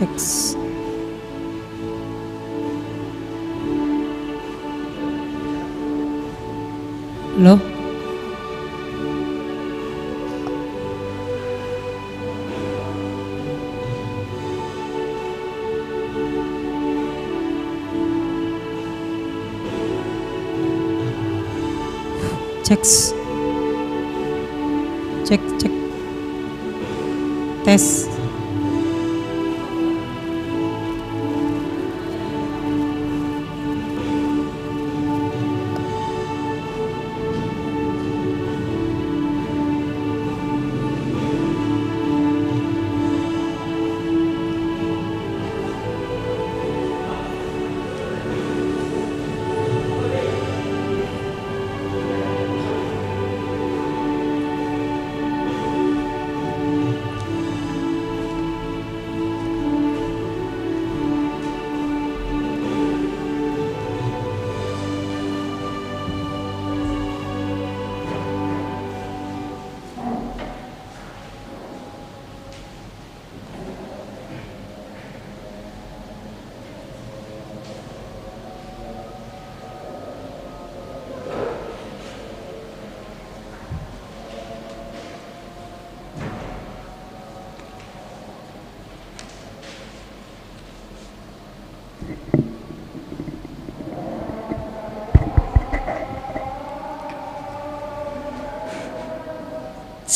cek. Loh? Cek. Cek, cek. Tes.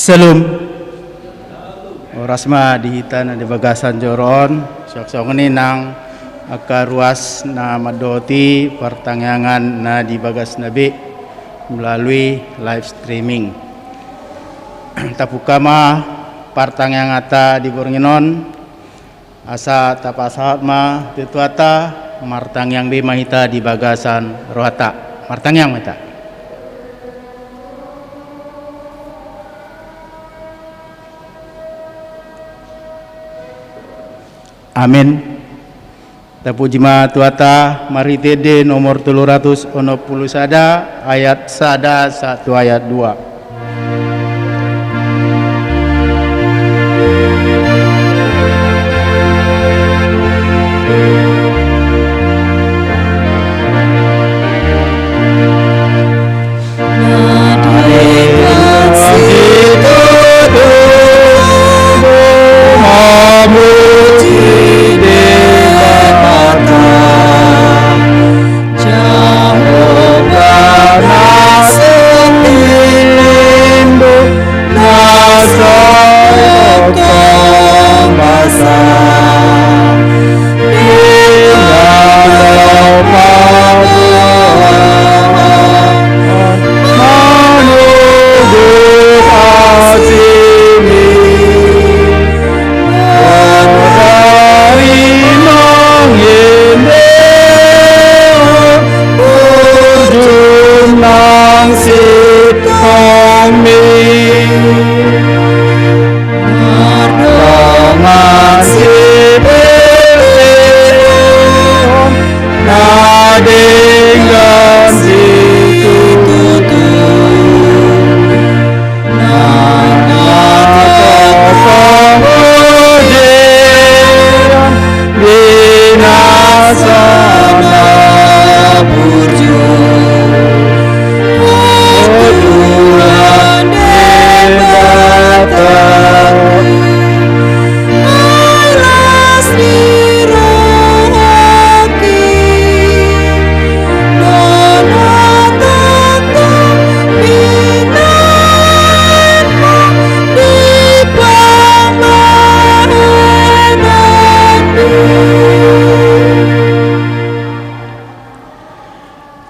Selum orasma dihitan di bagasan joron sok-sok ini nang aka ruas na madoti pertangyangan na di bagas nabi melalui live streaming. Tapukama partangyangan di Bornginon asa tapasahat ma tetuata martangyang bi mahita di bagasan rohata martangyang mahita. Amin. Tapujima tuata mari tede nomor 360 sada ayat 1 ayat 2.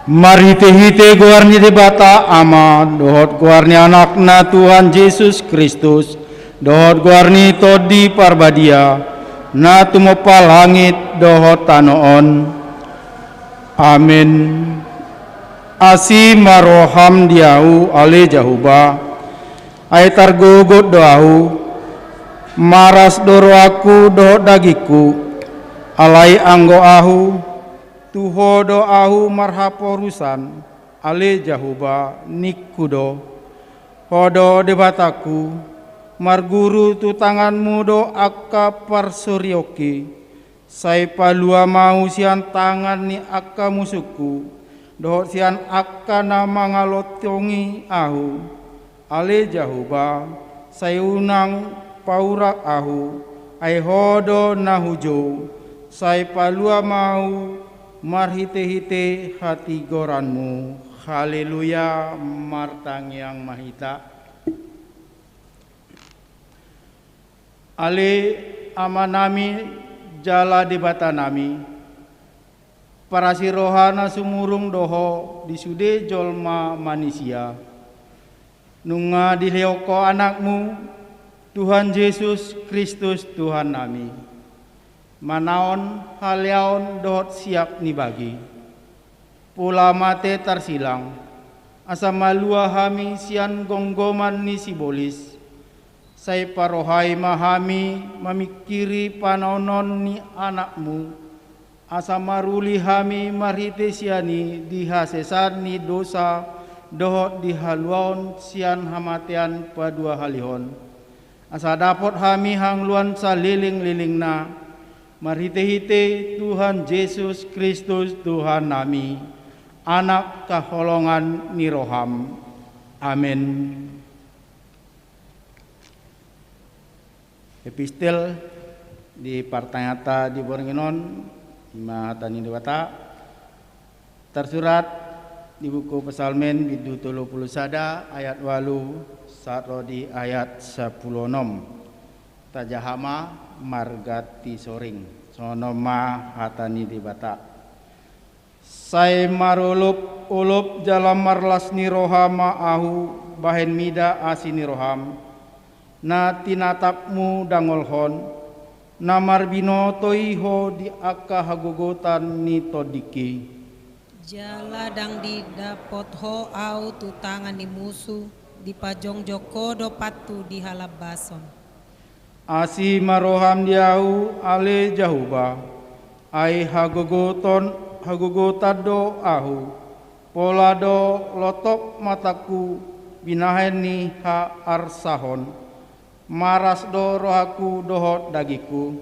Mari tehite guarni de bata ama dohot guarni anakna Tuhan Yesus Kristus dohot guarni todi parbadia na tumopa langit dohot tanoon. Amin. Asi maroham diahu ale jahuba ay targogot doahu maras doro aku dohot dagiku alai anggo ahu tuho doahu marhaporusan ale jahuba nikudo hodo debataku marguru tu tanganmu do akka parsuryoki Sai palua mau sian tangan ni akka musuku, dohot sian akka na mangalotongi ahu, ale jahuba, sai unang paurak ahu, ai hodo na hujo, sai palua mau marhite-hite hati goranmu. Haleluya, martang yang mahita. Ale amanami jala debata nami, para sirohana sumurung doho disude jolma manusia. Nunga dileoko anakmu, Tuhan Yesus Kristus Tuhan nami. Manaon haliaon dohot siap nibagi. Pula mate tarsilang, asa malua hami sian gonggoman ni sibolis. Sai parohai mahami mamikiri panonon ni anakmu, asa maruli hami marite siani dihasesan ni dosa dohot dihaluan sian hamatian padua halihon. Asa dapot hami hangluan saliling-liling na marhite-hite Tuhan Yesus Kristus Tuhan nami. Anak kaholongan ni roham. Amin. Epistel di partayata di Boringinon Ima Tani Dewata tersurat di buku Pesalmen bidu 30 sada ayat 8 saat di ayat 10 tajahama margati soring sonoma hatani debata. Sai marulup ulup jalam marlas ni rohama ahu bahen mida asini roham na tinatapmu dangolhon na marbino toiho di akka hagogotan ni todiki Jala dang di dapot ho au tu tangan ni musuh di pajong joko do patu di halabason. Asi maroham diau ale jahuba ai hagogotado ahu polado lotok mataku binahen ni ha arsahon maras do rohaku dohot dagiku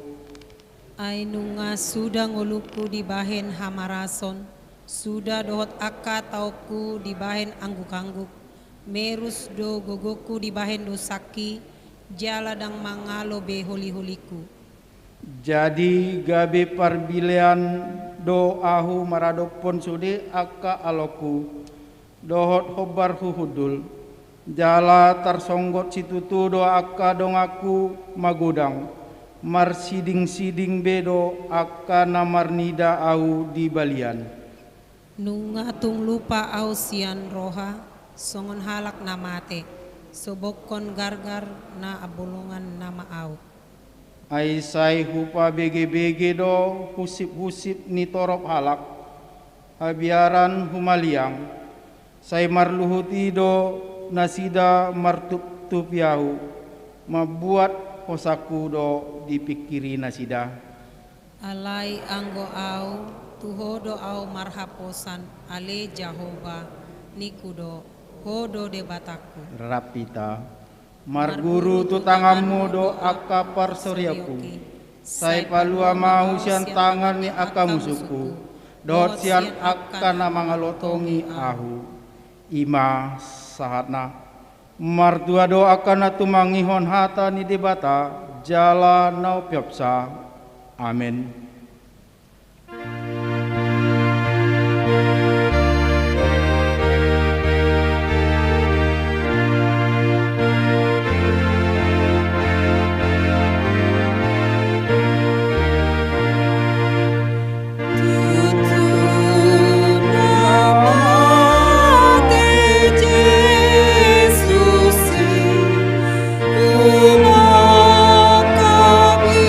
Ai nunga sudah ngoluku di bahen hamarason sudah dohot akka tauku di bahen angguk-angguk merus do gogoku di bahen do saki jala dang mangalo be holi-holiku. Jadi gabe parbilean do ahu maradopon sude akka aloku dohot hobar huhudul jala tarsonggot situtu do akka dongaku magudang marsiding-siding bedo akka namarnida au di balian Nunga tung lupa au sian roha songon halak na mate sobokon gargar na abulungan nama au ai sai hupa bege-bege do husip-husip ni torop halak habiaran humaliang sai marluhuti do nasida martup-tup yahu mabuat hosaku do dipikiri nasida alai anggo au tuhodo au marhaposan ale Jahoba nikudo hodo de bataku rapita marguru tutangamu do akka parsoryaku sai palua mau sian tangan ni akka musuku dot sian akka na mangalotongi ahu ima sahatna martua do akka na tumangihon hata ni debata jala nau pyapsa amin. Uma cabiba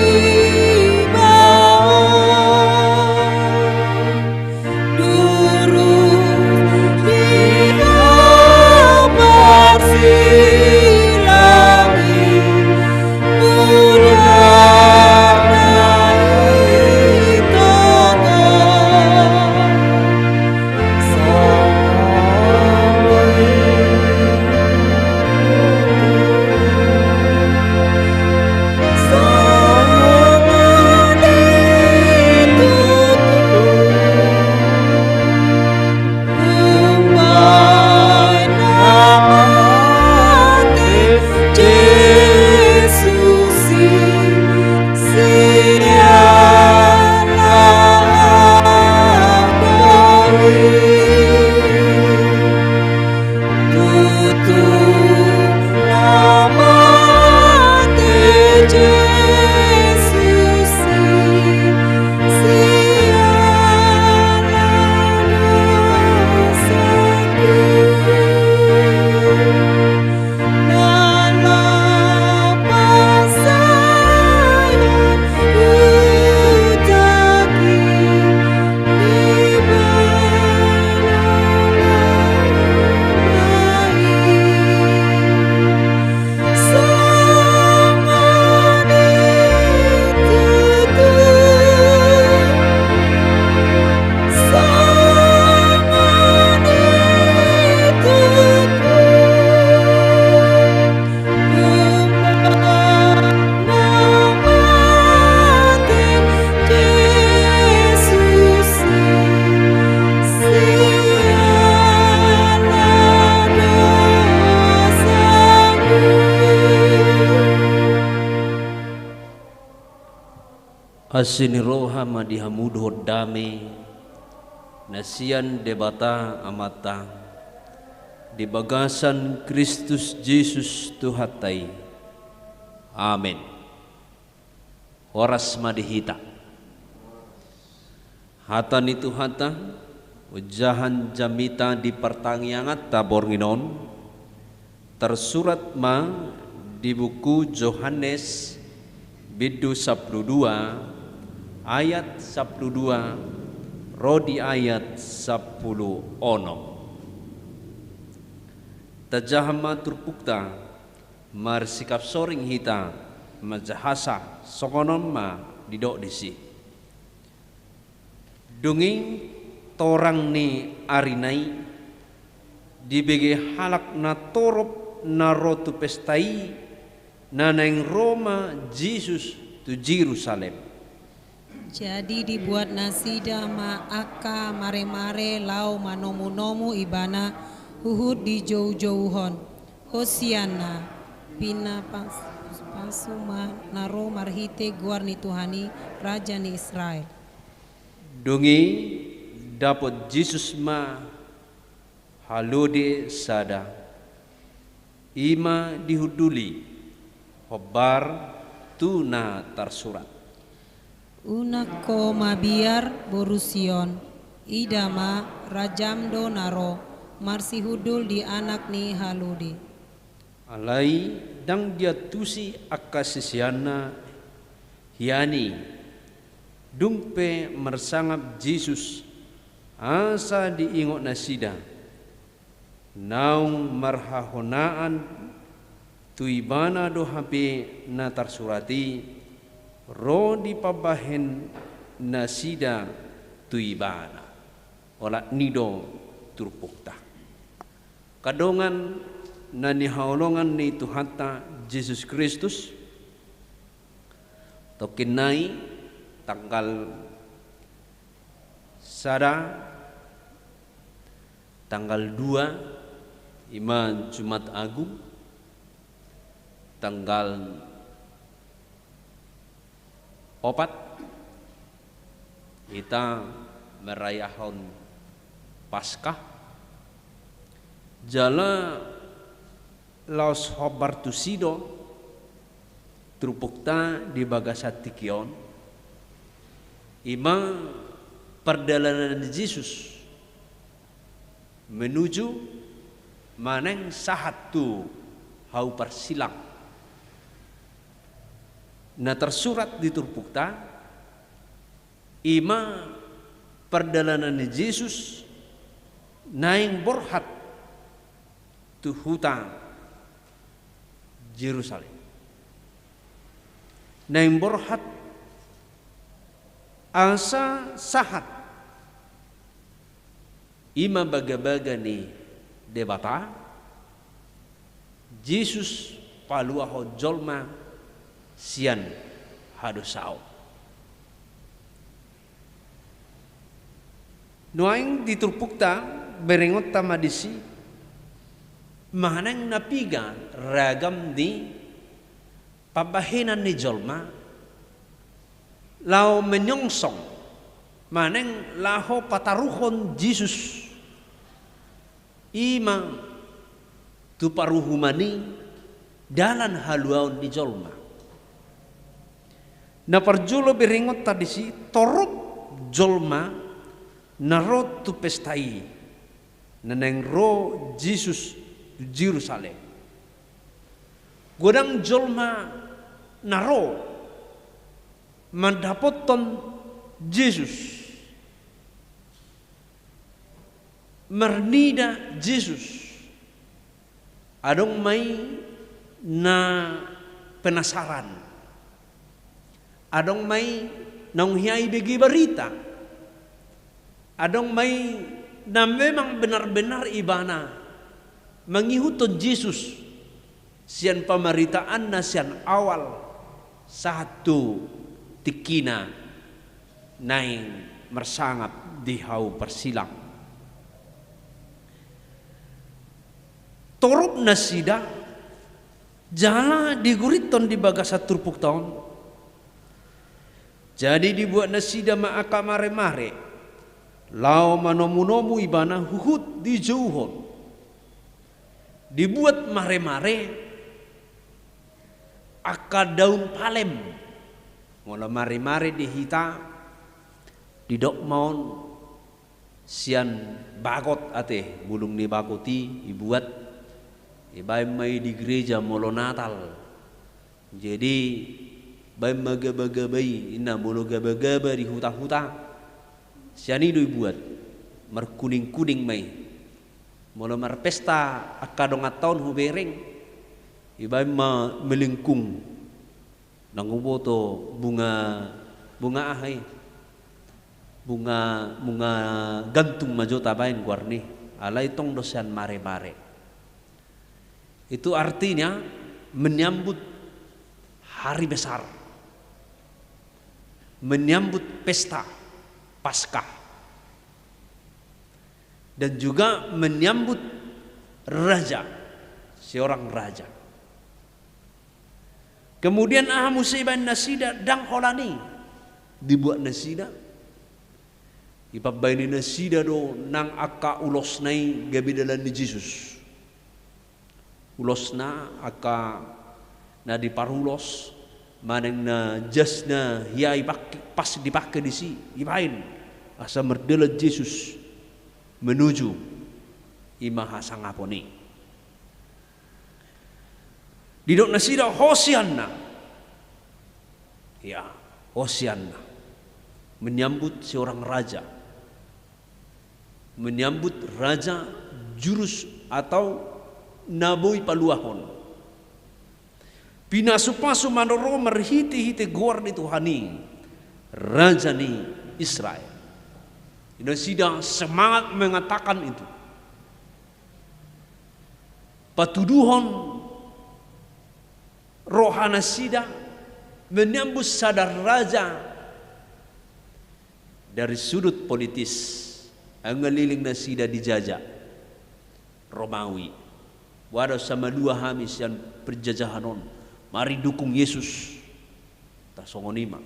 Hasini roha madihamudo dame nasian debata amata di bagasan Kristus Yesus Tuhatai. Amin. Horas madihita. Hatan itu hata ujahan jamita di pertangyangat tabor nginon tersurat ma di buku Yohanes bidu 12 ayat 12 rodi ayat 10 ono. Tajahama turpukta marsikap soring hita majahasa sokonon ma didok disi. Dunging torang ni arinai dibege halak na torop na rotu pestai na neng Roma Jesus tu Jerusalem. Jadi dibuat nasida aka mare-mare lau manomu-nomu ibana huhud di jauh-jauhon. Hosiana pina pasuma naro marhite guarni Tuhani Raja ni Israel. Dungi dapat Jesus ma halode sada ima dihuduli hobar tuna tersurat. Unako mabiar borusion idama rajamdo naro marsihudul di anak ni haludi. Alai dang dia tusi akasisiana hiani dumpe mersangap Jesus asa diingot nasida naung marhahonaan tuibana do hape na tersurati ro di pabahen nasida tuibana ola nido turpukta kadongan na nihaulongan ni Tuhanta Yesus Kristus tokinai tanggal tanggal 2 Iman Jumat Agung tanggal 4 kita merayakan Paskah jala laos hobar tusido trupukta di bagasat tikion ima perjalanan Yesus menuju maneng sahatu hau persilang. Nah tersurat di Turpukta ima perjalanan Yesus naing borhat tu huta Jerusalem. Naing borhat asa sahat ima baga-baga ni debata Yesus paluaho jolma sian hadusau. Noaing diturpukta berengot tamadisi mahanang napiga ragam di pabahenan ni jolma lao menyongsong maneng laho pataruhon Jesus ima tu paruhumani dalan haluaon di jolma. Na parjulo beringot tadisi torop jolma narot tu pestai naneng ro Jesus tu Jerusalem. Godang jolma naro mandapoton Jesus mernida Jesus adong mai na penasaran adong may nanghiyay bigi barita adong may na memang benar-benar ibana mangihuton Jesus sian pamaritaan na sian awal satu tikina naing mersangap di hau persilang torup nasida jala diguriton di bagasat turpuk taon Jadi dibuat nasida maaka mare-mare. Lau manomu-nomu ibana huhut di jauhon. Dibuat mare-mare aka daun palem. Mula mare-mare dihita didok maun sian bagot ate bulung ni bagoti dibuat ibai mai di gereja molo Natal. Jadi bai magaba-gabai ina molo gaba-gaba di huta-huta siani doi buat merkuning-kuning mai molo marpesta akadong ataun hubereng ibai melengkung nanguboto bunga ahai bunga gantung majota bain guarni ala itong dosan mare-mare. Itu artinya menyambut hari besar, menyambut pesta Paskah, dan juga menyambut raja, seorang raja. Kemudian musibah nasida dang holani dibuat nasida. Ipabaini nasida do nang aka ulos nai gabidalan ni Jesus. Ulosna aka na diparulos maneng na jasna hiai pas dipakai di si ibain asa merdela Jesus menuju imaha sangaponi. Didok nasida Hosianna. Ya, Hosianna menyambut seorang raja. Menyambut raja jurus atau naboi paluahon. Pinasupasu manoro merhiti-hiti gor ni Tuhani raja ni Israel. Ini sidang semangat mengatakan itu. Patuduhon rohana sida menyambut sadar raja dari sudut politis. Ngeliling nasida dijajah Romawi. Wadah sama dua hamis yang perjajahanon. Mari dukung Yesus. Tak songonima.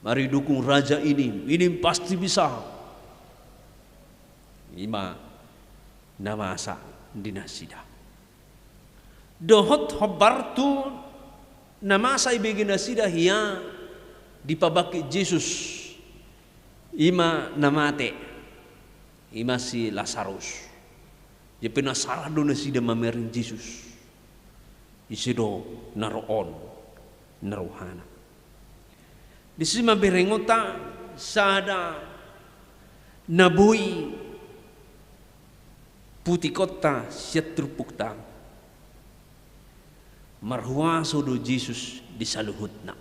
Mari dukung raja ini. Ini pasti bisa. Ima nama asa di nasida. Dohot hobartu nama asa ibegi nasida hiya dipabaki Yesus. Ima namate. Ima si Lazarus. Dia penasaran do nasida mamerin Jesus. Isido naroon narohana. Di sini berengota sada nabui putih kota siatrupukta. Marhuaso do Jesus disaluhutna.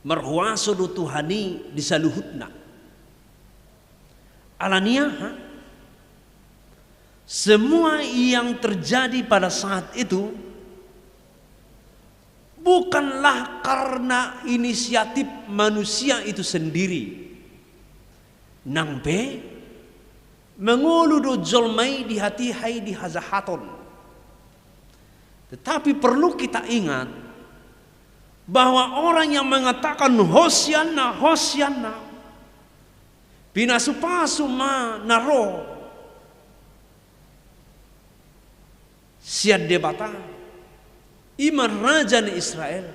Marhuaso do Tuhani disaluhutna. Alania, semua yang terjadi pada saat itu bukanlah karena inisiatif manusia itu sendiri. Nang be menguludu jolmai di hati hai di hazahaton. Tetapi perlu kita ingat bahwa orang yang mengatakan Hosianna, Hosianna pinasupasu ma naro siad debata iman raja di Israel,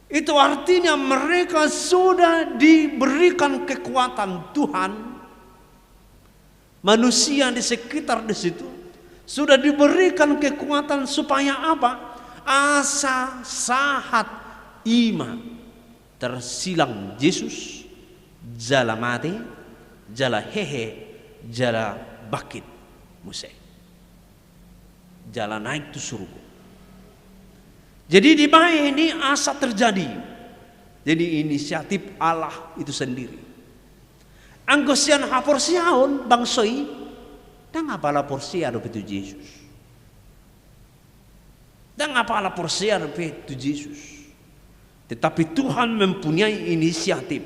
itu artinya mereka sudah diberikan kekuatan Tuhan. Manusia di sekitar di situ sudah diberikan kekuatan supaya apa? Asa sahat iman tersilang Yesus jala mati, jala hehe, jala bakit muse, jala naik tu surga. Jadi di bawah ini asa terjadi. Jadi inisiatif Allah itu sendiri. Anggosian haporsiaon bangsoi, dan apalah porsia do itu Yesus. Dan apalah porsia do itu Yesus. Tetapi Tuhan mempunyai inisiatif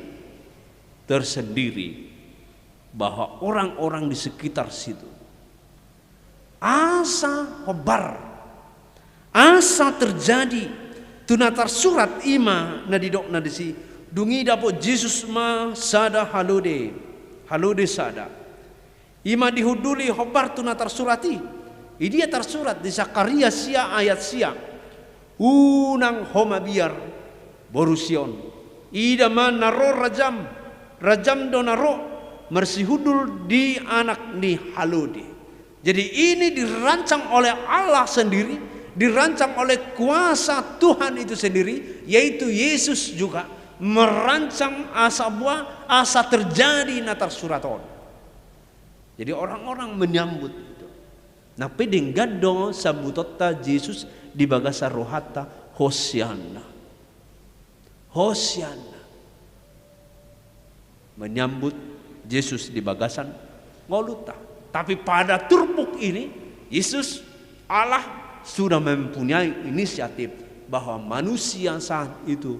tersendiri bahwa orang-orang di sekitar situ asa hobar, asa terjadi tunatar surat ima na didok na disi dungi dapo Jesus ma sada halode sada ima dihuduli hobar tunatar surati idia tersurat di Zakaria sia ayat sia unang homa biar borusion ida man naro rajam do naro mersihudul di anak ni halode. Jadi ini dirancang oleh Allah sendiri, dirancang oleh kuasa Tuhan itu sendiri, yaitu Yesus juga merancang asa buah, asa terjadi natar suraton. Jadi orang-orang menyambut itu. Nah pedeng gado sabutota Yesus di bagasa rohata Hosianna. Hosianna. Menyambut Yesus di bagasan ngoluta. Tapi pada turbuk ini Yesus Allah sudah mempunyai inisiatif bahwa manusia saat itu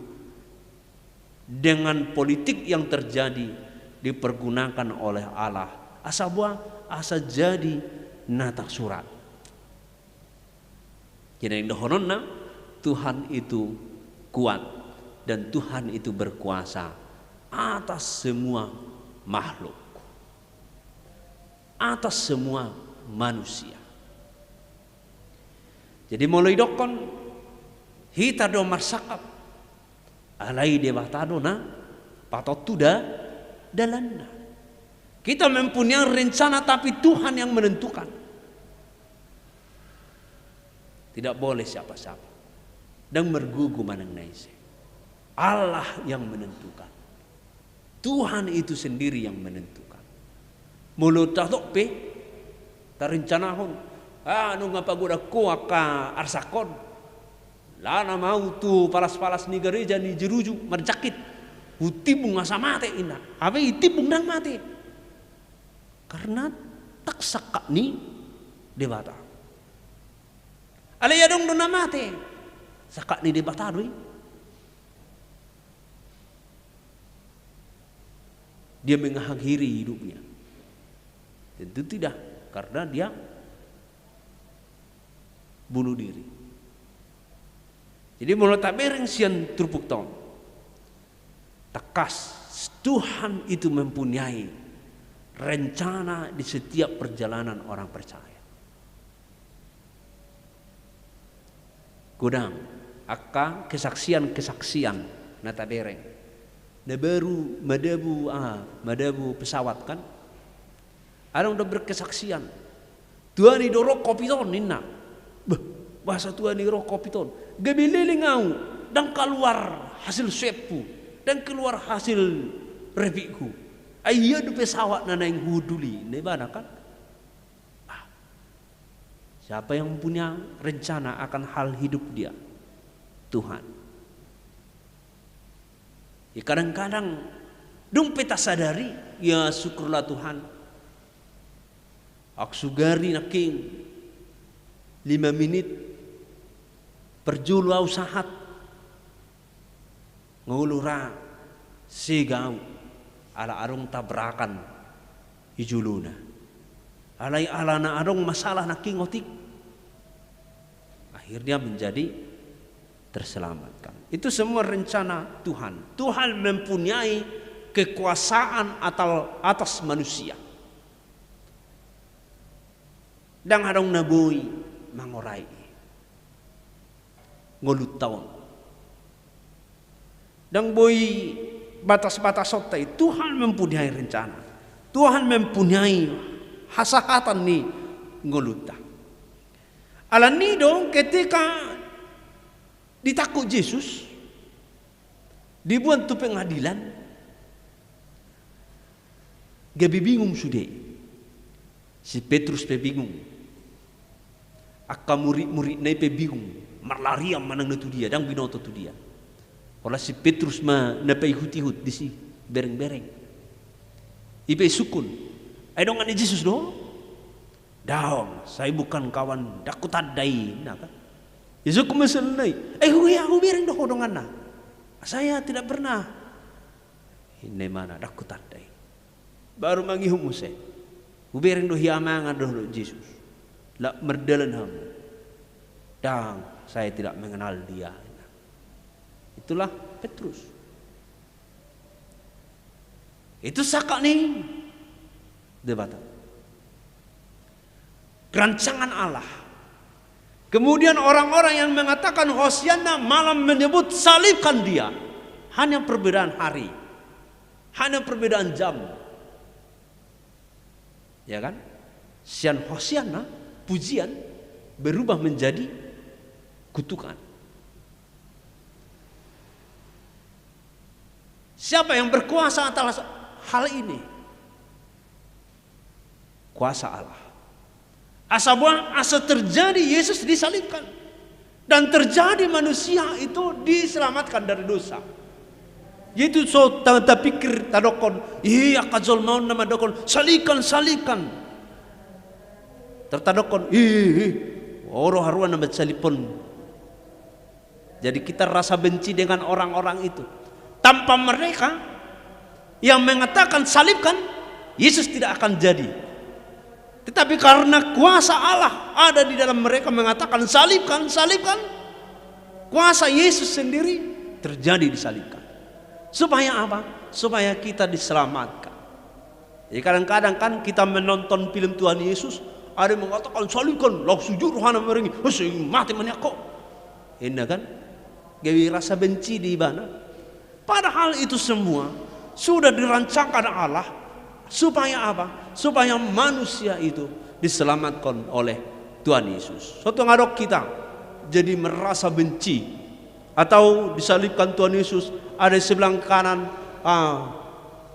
dengan politik yang terjadi dipergunakan oleh Allah. Asa buah, asa jadi natak surat. Jadi yang dohononna Tuhan itu kuat dan Tuhan itu berkuasa atas semua makhluk, atas semua manusia. Jadi mulai dokon hita do marsakap alai debatado na patotuda dalanna. Kita mempunyai rencana tapi Tuhan yang menentukan. Tidak boleh siapa-siapa dan mergugu manang naise. Allah yang menentukan. Tuhan itu sendiri yang menentukan. Mulut tatok pe tarencanahon anu ngapagoda ko aka arsakon lana mau tu palas-palas ni gereja ni jeruju marjakit utibung asa mate ina abe itibung nang mate karena tak sakak ni debata alaya dong dona mate sakak ni debata doi dia mengakhiri hidupnya. Tentu tidak, karena dia bunuh diri. Jadi menurut tabereng sian turpuk tahun takas Tuhan itu mempunyai rencana di setiap perjalanan orang percaya. Godang aka kesaksian na tabereng na baru madabu pesawat kan ada udah berkesaksian Tuhan ni dorok kopiton nina bahasa Tuhan ni dorok kopiton gabililing ngau dan keluar hasil sepu dan keluar hasil repiku ayah du pesawat nana yang huduli ni mana kan siapa yang punya rencana akan hal hidup dia Tuhan. Ya kadang-kadang dong peta sadari ya syukurlah Tuhan aksugari naking 5 menit perjulu usahat ngulura sigau ala arong tabrakan ijuluna alai alana arong masalah naking otik akhirnya menjadi terselamatkan. Itu semua rencana Tuhan. Tuhan mempunyai kekuasaan atas manusia. Dan harong naboy mangorai ngolut taon. Dan boy batas-batas sotai Tuhan mempunyai rencana. Tuhan mempunyai hasahatan ni ngoluta. Alam ni dong ketika ditakut Yesus dibuat tu pengadilan gabi bingung sudah si Petrus pe bingung akka murid-murid nai pe bingung marlariam manang tu dia dang binoto tu dia olah si Petrus ma napai hut-hut di si bereng-bereng ipe sukun ai dong ane Yesus do daong saya bukan kawan dakutadai naka Yesus kumasalnai. Aku biarin doh hodongan na. Saya tidak pernah. Ini mana dak kutandai. Baru mangi humuse. Ubiarin doh hiamangan doh Yesus. La merdalan ham. Dan saya tidak mengenal dia. Itulah Petrus. Itu saka nih debatan. Rancangan Allah. Kemudian orang-orang yang mengatakan Hosianna malah menyebut salibkan dia. Hanya perbedaan hari, hanya perbedaan jam, ya kan? Sian Hosianna, pujian, berubah menjadi kutukan. Siapa yang berkuasa atas hal ini? Kuasa Allah. Asa terjadi Yesus disalibkan, dan terjadi manusia itu diselamatkan dari dosa. Yaitu so tak pikir tadokon, iya kajol mau nama dokon, salikan. Tertadokon, orang haruan nama salipon. Jadi kita rasa benci dengan orang-orang itu. Tanpa mereka yang mengatakan salibkan, Yesus tidak akan jadi. Tetapi karena kuasa Allah ada di dalam mereka mengatakan salibkan, kuasa Yesus sendiri terjadi disalibkan. Supaya apa? Supaya kita diselamatkan. Jadi kadang-kadang kan kita menonton film Tuhan Yesus, ada yang mengatakan salibkan, langsung sujud rohana merengi, mati maniako. Ini kan? Gawi rasa benci di mana? Padahal itu semua sudah dirancangkan Allah. Supaya apa? Supaya manusia itu diselamatkan oleh Tuhan Yesus. Suatu ngadok kita jadi merasa benci atau disalibkan Tuhan Yesus, ada di sebelah kanan,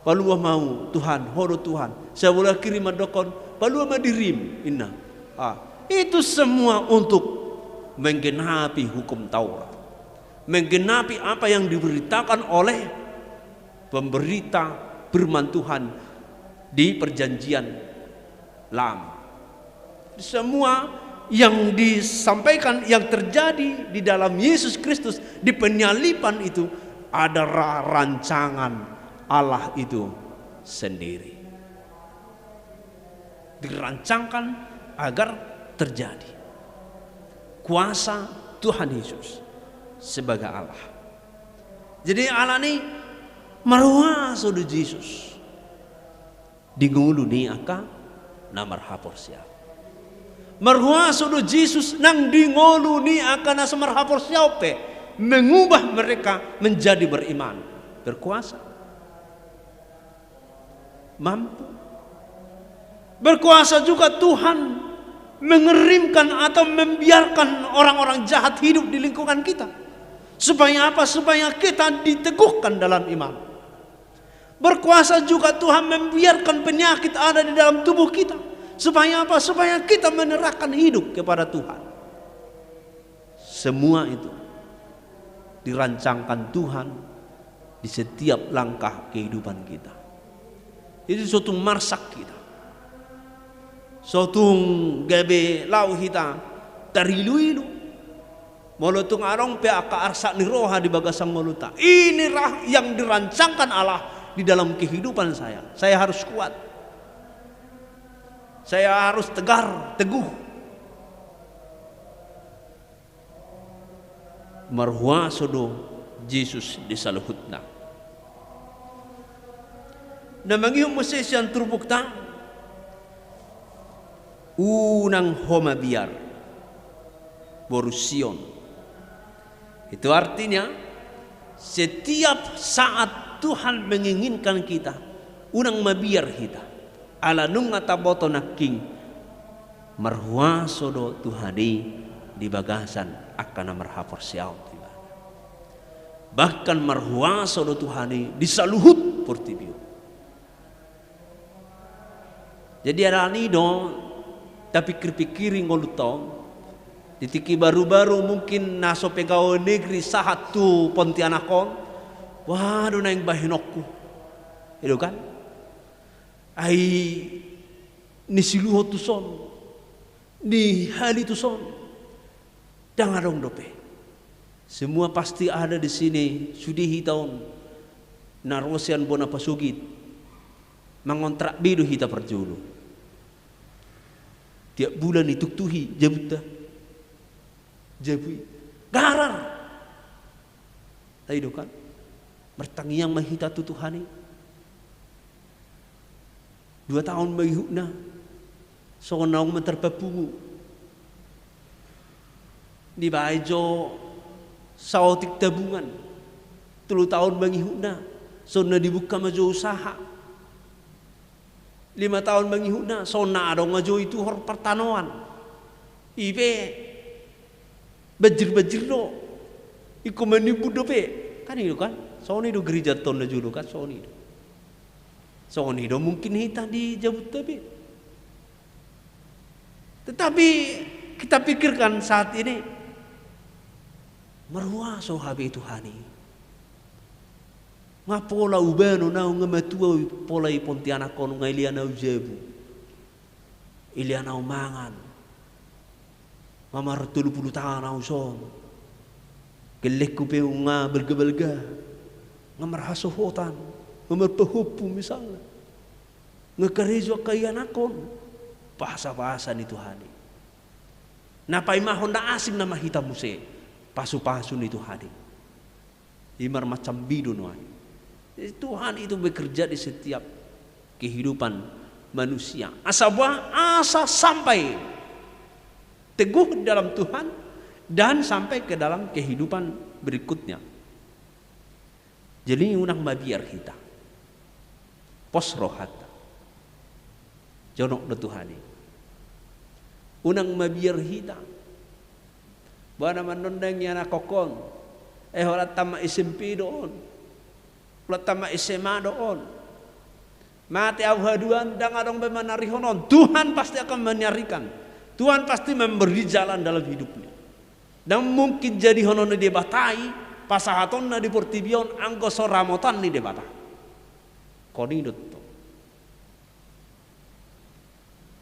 palua mau Tuhan, horo Tuhan, saya boleh kirim adokon, palua madirim, inna. Itu semua untuk menggenapi hukum Taurat, menggenapi apa yang diberitakan oleh pemberita firman Tuhan di perjanjian lama. Semua yang disampaikan, yang terjadi di dalam Yesus Kristus di penyaliban itu adalah rancangan Allah itu sendiri. Dirancangkan agar terjadi kuasa Tuhan Yesus sebagai Allah. Jadi Allah ini maruah sudah Yesus dingulu ni aka namar hapor siap. Marhua sudah Yesus nang dingulu ni aka nasamar hapor siape, mengubah mereka menjadi beriman, berkuasa, mampu. Berkuasa juga Tuhan mengerimkan atau membiarkan orang-orang jahat hidup di lingkungan kita. Supaya apa? Supaya kita diteguhkan dalam iman. Berkuasa juga Tuhan membiarkan penyakit ada di dalam tubuh kita. Supaya apa? Supaya kita menyerahkan hidup kepada Tuhan. Semua itu dirancangkan Tuhan di setiap langkah kehidupan kita. Itu suatu marsak kita, suatu gabe lau kita tarilu-ilu molotung arong pe aka arsa ni roha di bagasang moluta. Inilah yang dirancangkan Allah di dalam kehidupan saya. Saya harus kuat, saya harus tegar, teguh. Marhua sodo Yesus disaluhutna. Namangiyong Moses yang turbukta unang homa biar borusion. Itu artinya setiap saat Tuhan menginginkan kita unang mabiar kita ala nung ngataboto naking marhua sodo Tuhani di bagasan akan marhapor siaw. Bahkan marhua sodo Tuhani disaluhut portibio. Jadi ada nido tapi pikir-pikirin ngolutong ditiki baru-baru mungkin naso pegawai negeri sahat tu Pontianakon. Waduh naing bahinokku, itu kan? Ai nisiluho tu son, di hali tu son, jangan dong dope. Semua pasti ada di sini. Sudihi tahun narwasian bona pasugit, mengontrak bidu hita perjulu. Tiap bulan dituktuhi jabuta, jabui, garar. Ayo kan, bertangiang mahita tu Tuhani. 2 tahun mahihuna, so naong materpapungu. Di bajo sautik tabungan, 3 tahun mahihuna, so na dibuka majo usaha. 5 tahun mahihuna, so na adong majo itu hor pertanoan. Ibe bajir-bajir lo, iku manibu dope, kan itu kan? So ni do gereja ton na judo kan, so ni. So ni do mungkin hita di Jabodetabek. Tetapi kita pikirkan saat ini, marwa so habe Tuhani. Ngapola ubano na ngamatua pola Pontianak kono ngailiana ujebu. Iliana umangan. Mamar 30 tahun au son. Gelek ku pe nga bergebelga. Ngamar hasohotan, ngamar pehupu misalnya. Ngekarejo kayanakon. Bahasa-bahasa ni Tuhani. Napai mahon na asing nama hitam muse. Pasu-pasu ni Tuhani. Imar macam bidun wahai. Tuhan itu bekerja di setiap kehidupan manusia. Asa sampai teguh dalam Tuhan dan sampai ke dalam kehidupan berikutnya. Jadi unang mabiar kita. Pos rohata. Jonok na Tuhani. Unang mabiar kita. Buana manondang yana kokon. Horat tama SMP doon. Tama SMA doon. Mati awhaduan dang adong bemanarihonon. Tuhan pasti akan menyarikan. Tuhan pasti memberi jalan dalam hidupnya. Dan mungkin jadi honon di batai, pasahaton na di portibion anggo soramotan ni debata. Koni dotto.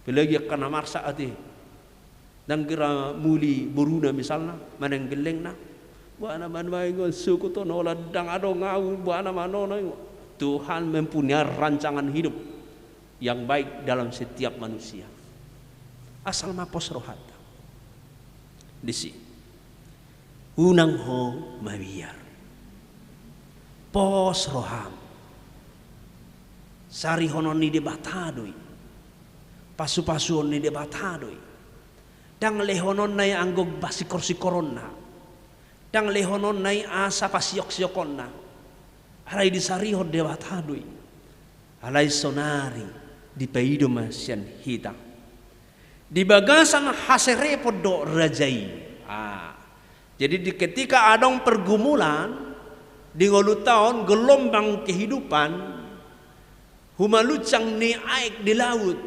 Pilagi akan amarsa ati. Dan kira muli buruna misalnya, maneng geleng na. Buana manwai go suku to nola dang ado ngau buana manono. Tuhan mempunyai rancangan hidup yang baik dalam setiap manusia. Asal mapos rohata. Disi. Unang ho mabiar. Pos roham. Sari honon ni debatadoi. Pasu-pasu ni debatadoi. Dang lehonon na anggog basikor-sikoron na. Dang lehonon nai asa pasiok-siokon na. Alay di sarihod debatadoi. Alay sonari di paido masyan hita. Di bagasan haserepod do rajai. Jadi ketika adong pergumulan di ngolu tahun gelombang kehidupan humalucang ni aik di laut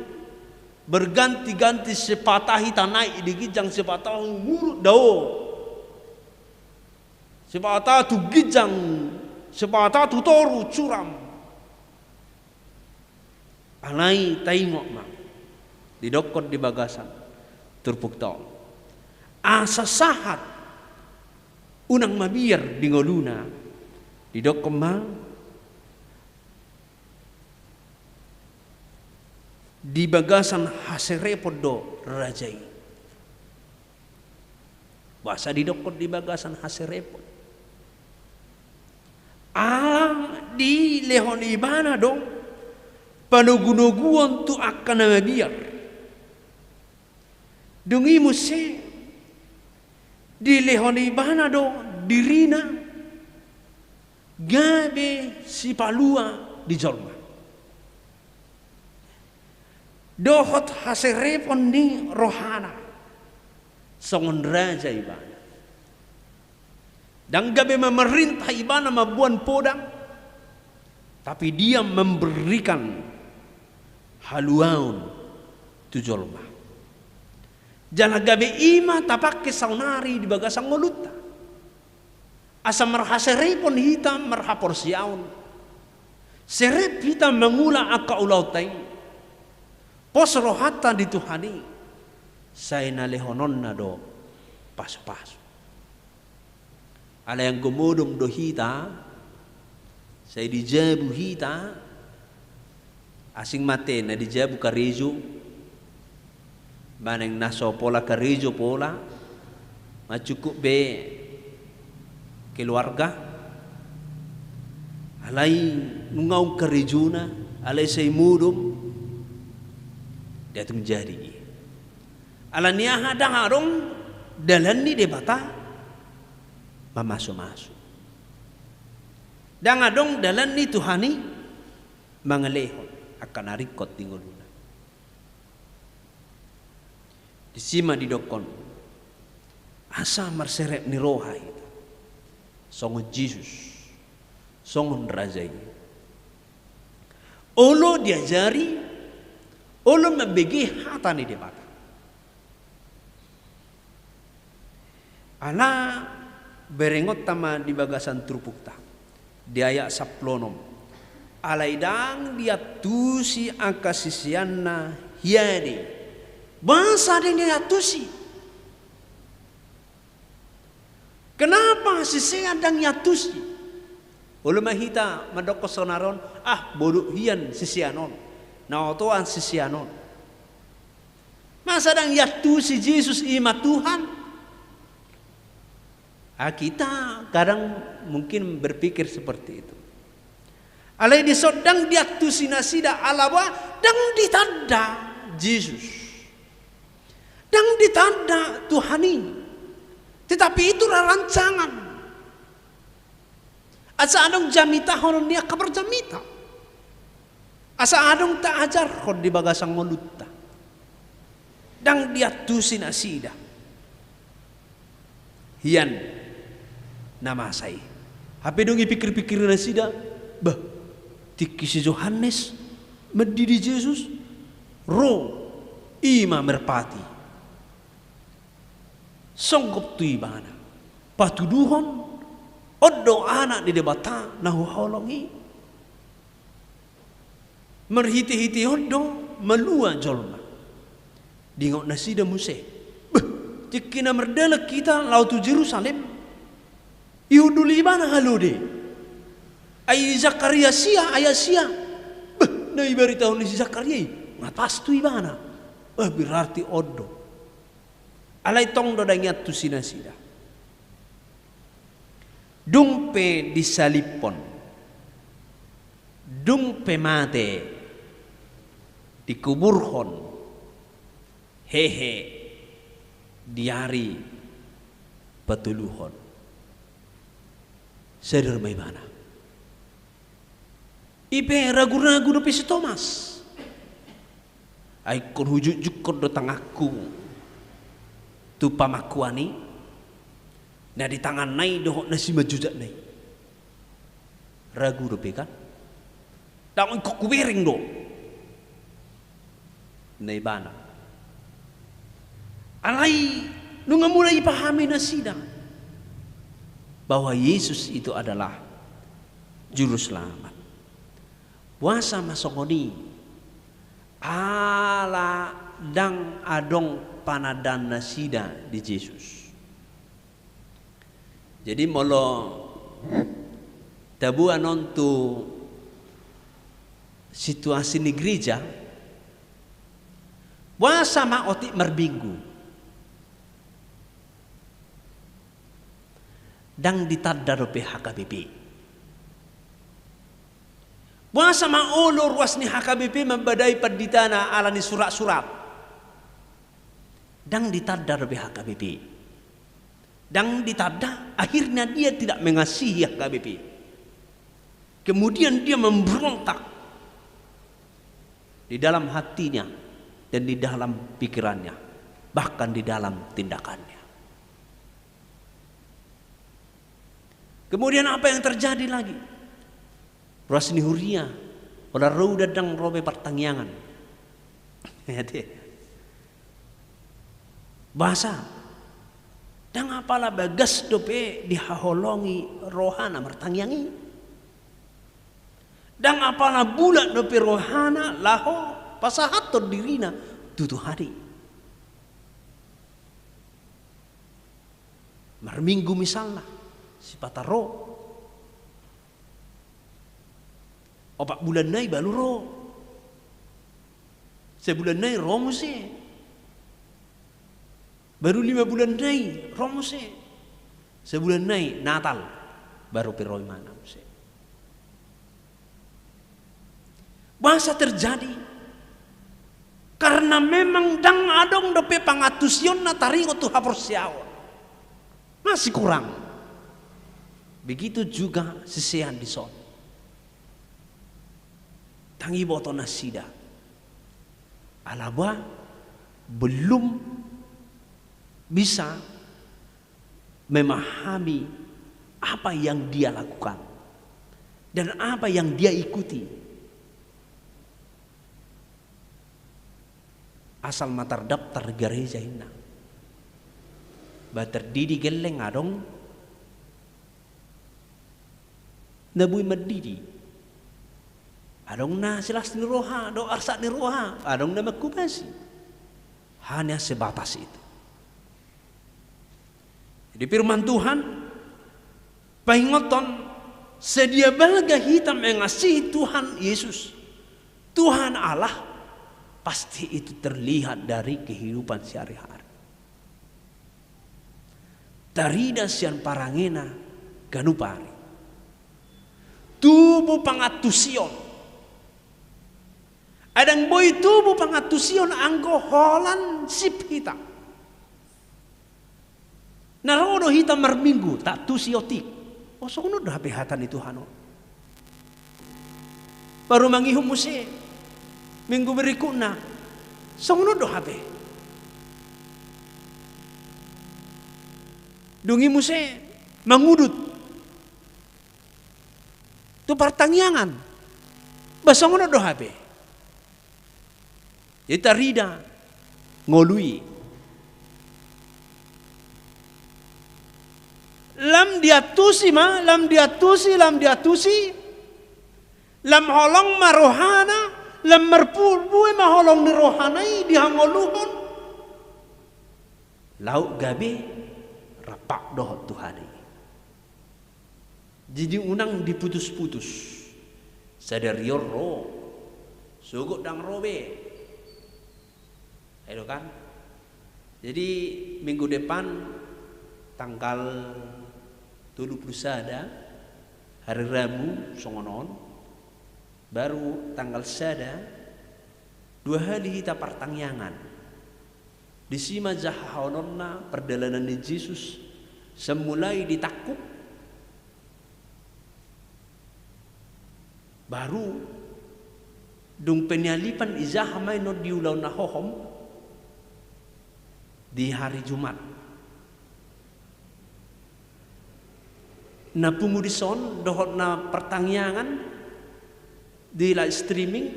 berganti-ganti sepatahi tanai di gijang sepatah ngurut dao. Sepatah tu gijang, sepatah tu toru curam. Alai taingok mak didokot di bagasan turpuk taon. Asa sahat unang mabiar di ngoluna didokot mak di bagasan haserepod do rajai. Bahasa didokot di bagasan haserepod. Di lehon ibana dong panugunuguan tu akan mabiar. Dungi muse di lehon ibana dong dirina gabe si palua di jorma. Dohot haserepon ni rohana songon raja ibana. Dan gabe memerintah ibana mabuan podang, tapi dia memberikan haluaun tujolma. Jana gabe ima tapak saunari di bagasang ngoluta. Asa merhaserepon hitam merhapor siaun. Serep hitam mengula aka ulautai. Pos rohata di Tuhani. Saya nalehonon na do pasu-pasu. Ala yang gomodom do hita, saya dijabu hita, asing mate na dijabu karejo, maneng naso pola karejo pola, macukup be keluarga, alai nungau kerejuna, alai say mudum, dia tu menjadi. Alania hadang arong dalan ni debata, mamasu-masu. Dan adong dalan ni Tuhani mangalehon akan arikot tinggaluna. Di sima di dokon asa marseret ni roha itu. Songon Jesus, songon rajai. Olo diajari, olo mabegi hata ni debata. Ala berengot tama di bagasan trupukta. Diayak saplonom alaidang dia tusi akasisianna hiade bangsa dia tusi. Kenapa sisian dang yatusi? Ulu mahita madoko sonaron bodoh hian sisianon naotoan sisianon masa dang yatusi Yesus ima Tuhan. Kita kadang mungkin berpikir seperti itu. Alai disodang diaktusi nasida alawa dang ditanda Yesus, dang ditanda Tuhani. Tetapi itu rancangan. Asa adong jamita honon dia kabar jamita. Asa adong tak ajar hon di bagasang molutta. Dang diaktusi nasida. Hian nama saya. Hape dong pikir-pikir nasida, bah, tiki si Yohanes, mendidi Yesus, ro, ima merpati, songkop tu ibana, patuduhon, odo anak di debata nahu holongi, merhiti-hiti odo melua jolma, dingok nasida muse, bah, tiki na merdela kita lautu Jerusalem. Yuduli ibana halode. Ay Zakaria sia ayah sia. Na ibari tahun ni si Zakaria. Ngatas tu ibana. Berarti odo. Alay tong do danyat tu sinasida. Dumpe disalipon. Dumpe mate. Dikuburhon. Hehe. Diari patuluhon. Sadar may mana. Ipe ragu-ragu do si Thomas. Ay kon hujuk kon do tangaku. Tu pamakuani. Na di tangan nai do na si majujak nai. Ragu do kan. Dang ko kuwering do. Nai bana. Alai nung mulai pahami na sidang bahwa Yesus itu adalah juru selamat. Puasa masongoni ala dang adong panadan nasida di Yesus. Jadi molo tabu anon tu situasi di gereja puasa ma otik merbinggu. Dang ditadar pe HKBP. Puasa ma olo ruas ni HKBP membadai paditana ala ni surat-surat. Dang ditadar pe HKBP. Dang ditada akhirnya dia tidak mengasihi HKBP. Kemudian dia memberontak di dalam hatinya dan di dalam pikirannya, bahkan di dalam tindakannya. Kemudian apa yang terjadi lagi? Rasni huria, pada rau dadang robe pertangyangan. Bahasa, dan apalah bagas dope dihaholongi rohana mertangyangi. Dan apalah bulat dope rohana laho pasahaton dirina tutu hari. Marminggu misalnya. Si pataro opak bulan nai balu ro sebulan nai romose baru 5 bulan nai romose sebulan nai Natal baru peroi mana muse Masa terjadi karena memang dang adong dope pangatusion na taringo tu haporsiawan masih kurang. Begitu juga sesean di son tangi boto nasida alaba belum bisa memahami apa yang dia lakukan dan apa yang dia ikuti. Asal matar daftar gereja ina ba terdidi geleng adong nabui madidi adong na silas ni roha do arsa ni roha adong na makubasi hanya sebatas itu. Jadi firman Tuhan paingoton sedia balaga hitam mengasihi Tuhan Yesus Tuhan Allah, pasti itu terlihat dari kehidupan sehari-hari. Tarida sian parangena ganupari. Tubuh pangatusion. Adang boy tubuh pangatusion anggo holan sip hitam. Narodo hitam marminggu tak tusiotik. Oh sono dah hatan itu hano. Baru mangihum musik. Minggu berikutnya sono do habe dungi muse mangudut tu pertanyaan basongono do habe ita rida ngolui lam diatusi lam holong marohana lam merpulbui maholong ni rohanai dihangoluhon lauk gabe rapak doh Tuhani. Jadi unang diputus-putus sadar yorro sugut dang robe ayo kan. Jadi minggu depan tanggal 31 hari Rabu songonon baru tanggal sada 2 hari kita pertangyangan di sima jahahononna perjalanan di Yesus semulai ditakuk baru dung penyalipan izahamay no diulaw na hohom di hari Jumat na pumudison dohot na pertangyangan di live streaming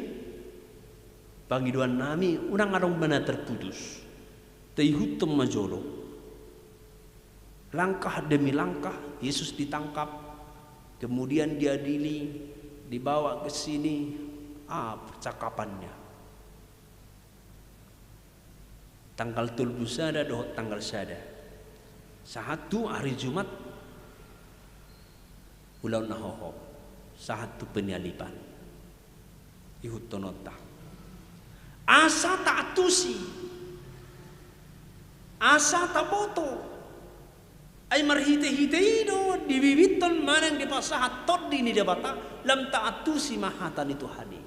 panggiduan nami unang arong mana terputus teihutum majolo langkah demi langkah Yesus ditangkap kemudian diadili dibawa ke sini percakapannya tanggal tulbusada doh tanggal sada satu hari Jumat ulau nahoho satu penyalipan ihutonota asa tak atusi asa tak boto ay marhite-hite do dibibiton manang di pasahat tot di ni debata lam tak atusi mahatan itu hadi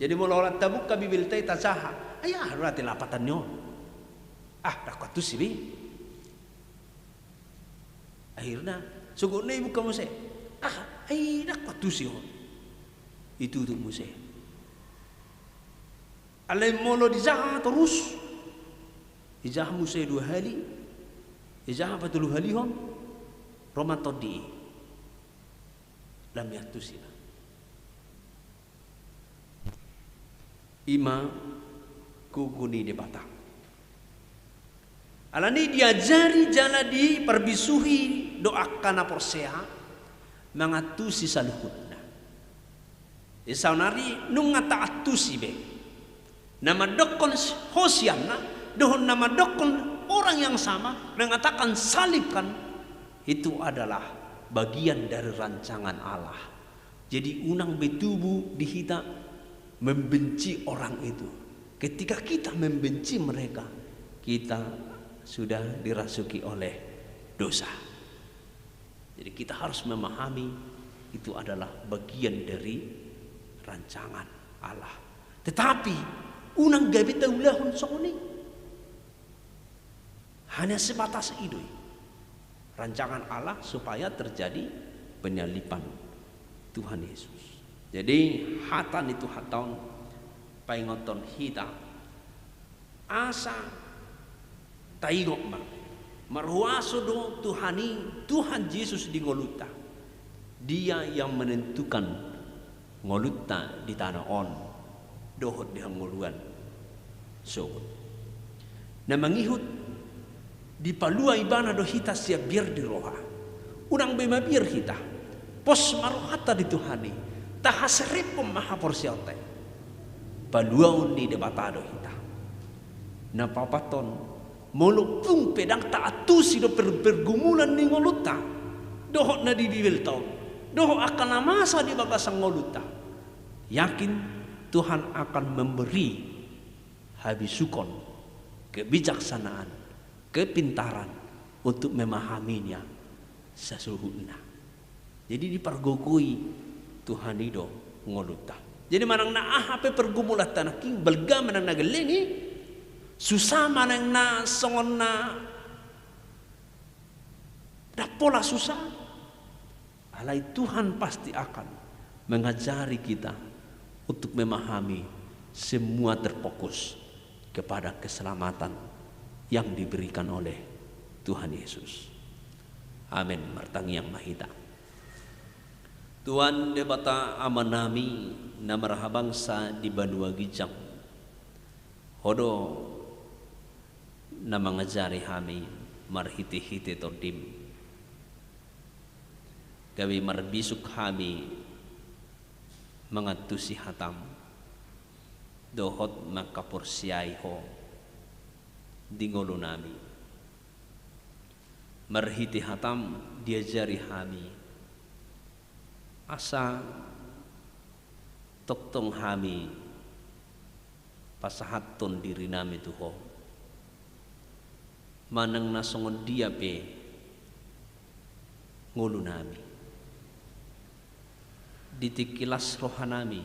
jadi mulawalan tabuk kabibil tay tasaha ayah rati lapatan nyo dak atusi bi akhirnya sugo na ibu kamu se ay dak atusi ho itu untuk Musa. Alai molo dijah terus. Dijah Musa 2 hari. Dijah 4 hari hon. Roma todi. Lam yatusina. Ima kuguni de batang. Alani diajari jala di perbisuhi doakan aporsea mangatusi saluhut. Isaunari nung ngataatusi be nama dokon hosiana dohon nama dokon orang yang sama mengatakan salibkan itu adalah bagian dari rancangan Allah. Jadi unang betubu dihita membenci orang itu. Ketika kita membenci mereka, kita sudah dirasuki oleh dosa. Jadi kita harus memahami itu adalah bagian dari rancangan Allah. Tetapi unang gabi taulahon soni hanya sebatas itu. Rancangan Allah supaya terjadi penyalipan Tuhan Yesus. Jadi hatan itu hatan paingoton hita asa taigok ma marhuaso do Tuhan Yesus di ngoluta. Dia yang menentukan ngoluta di tanah on dohot di hanguluan so na mangihut di palua ibana do hita siap biar di roha unang bema biar hita pos maruhata di Tuhani tahasrip maha porsiate palua undi de batado hita na papaton molupung pedang taatusi do pergumulan ni ngoluta dohot na di bibel tau dohot akan namasa di bagasang ngoluta yakin Tuhan akan memberi habisukon kebijaksanaan kepintaran untuk memahaminya sesungguhnya. Jadi dipergogoi Tuhan itu ngoluta. Jadi manang na ahape pergumulat tanah king belga manang nagelengi susah manang na songon na dapola susah. Alai Tuhan pasti akan mengajari kita untuk memahami semua terfokus kepada keselamatan yang diberikan oleh Tuhan Yesus. Amin. Martangi yang mahita. Tuhan debata amanami namaraha bangsa di Banua Gijang. Hodo na mangajari hami marhiti-hiti todim. Gawi marbisuk hami mangatusi hatam. Dohot makaporsiay ho dingolo nami marhiti hatam diajari hami asa toktong hami pasahaton diri nami tuho manang nasongon dia pe ngolo nami ditikilas rohanami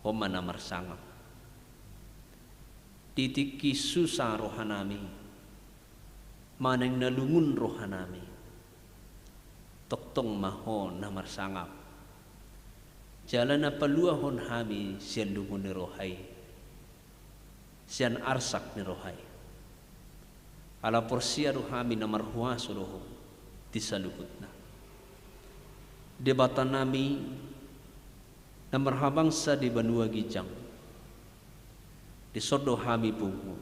homana marsangap titiki susah rohanami manang nalungun rohanami toktong maho namar sangap jalan na paluahon hami sian lungun ni rohay sian arsak ni rohay ala porsia rohami namar huaso roho tisaluhut na debatan nami namar habangsa di Banua Gijang di sodo hami pungu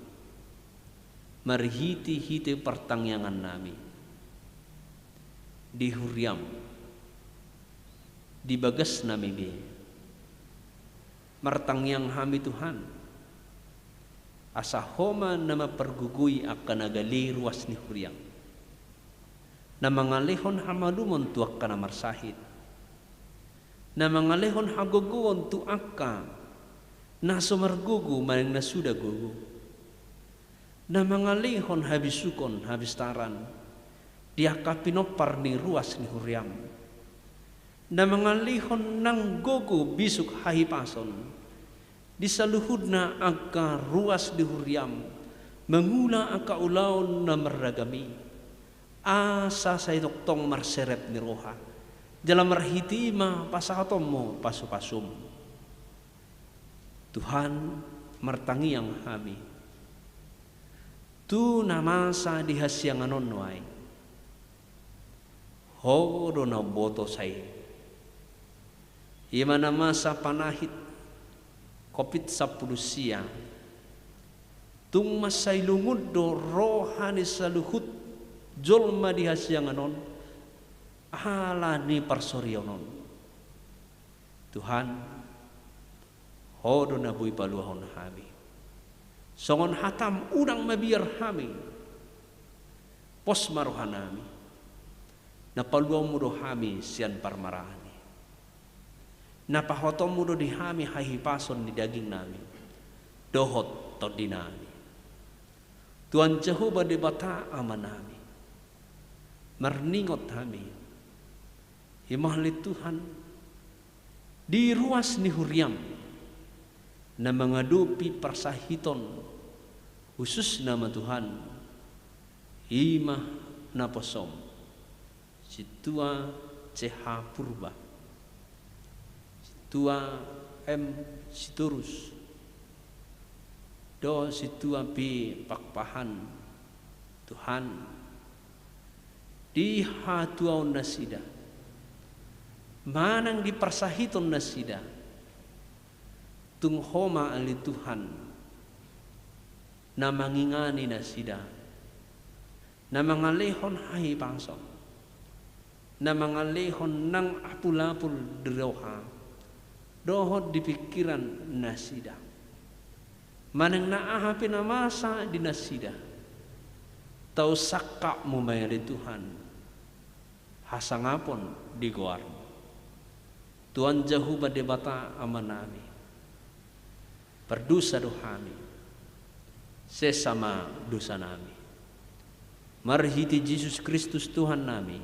marhiti-hiti pertangyangan nami di huriam di bagas nami be martangyang hami Tuhan asa homa nama pergugui akan agali ruas ni huriam na mangalehon hamalumon tu akan marsahid na mangalehon hagoguon tu akka na sumargugu manang nasuda gugu na mangalihon habisukon habistaran dia kapinopar ni ruas ni huriam na mangalihon nang gugu bisuk hahipason disaluhudna agka ruas di huriam mengula angka ulaon na meragami asa say doktong marseret ni roha dalam marhitima pasahatommo pasupasum Tuhan martangi yang hami tu namasa di hasyanganon nuai hodo na boto say ima namasa panahit kopit 10 siang tung masay lungud do rohani saluhut jolma di hasyanganon ala ni parsoryonon Tuhan hodo na bui paluahon hami songon hatam udang mabiar hami pos maruhanami na paluang mudo hami sian parmarani na pahotom mudo di hami hahipason di daging nami dohot todinami Tuhan Jehovah di bata amanami marningot hami imahli Tuhan di ruas ni huriam na mengadupi persahiton khusus nama Tuhan imah naposom situa CH Purba situa M Siturus do situa B Pakpahan Tuhan di hatuaun nasida manang di persahiton nasida tung homa ali Tuhan na mangingani nasida na mangalehon hai bangsa na mangalehon nang apul-apul deroha dohot di pikiran nasida manang naahapin masa di nasida tau sakka mumayari Tuhan hasangapon di goar Tuhan jauh badebata amanami berdosa dohami sesama dosa nami marhiti Yesus Kristus Tuhan nami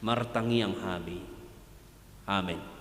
martangi yang habi amin.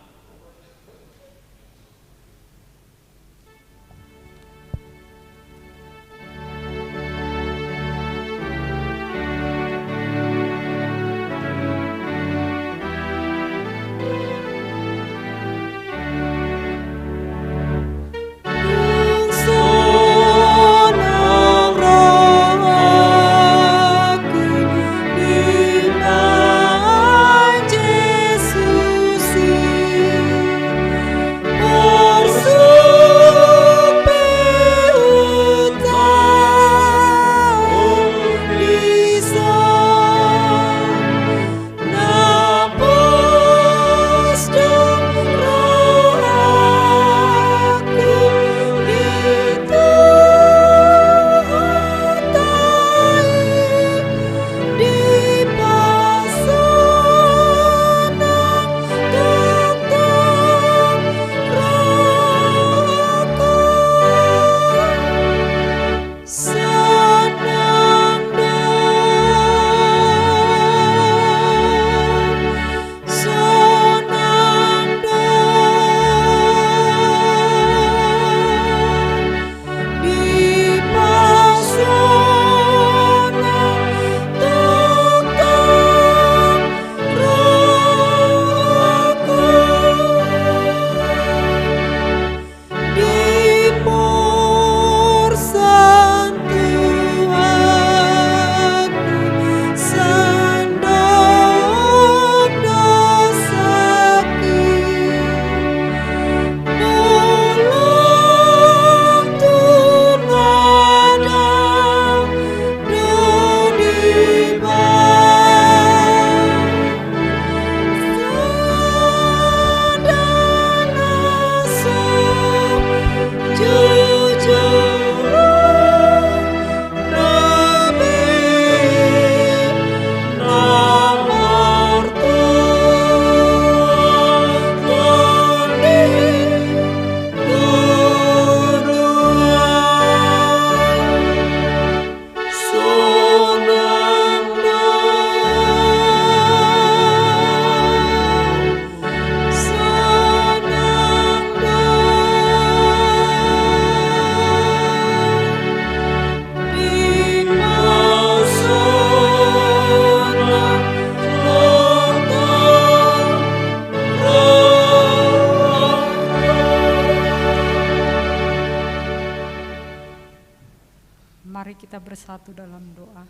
Mari kita bersatu dalam doa.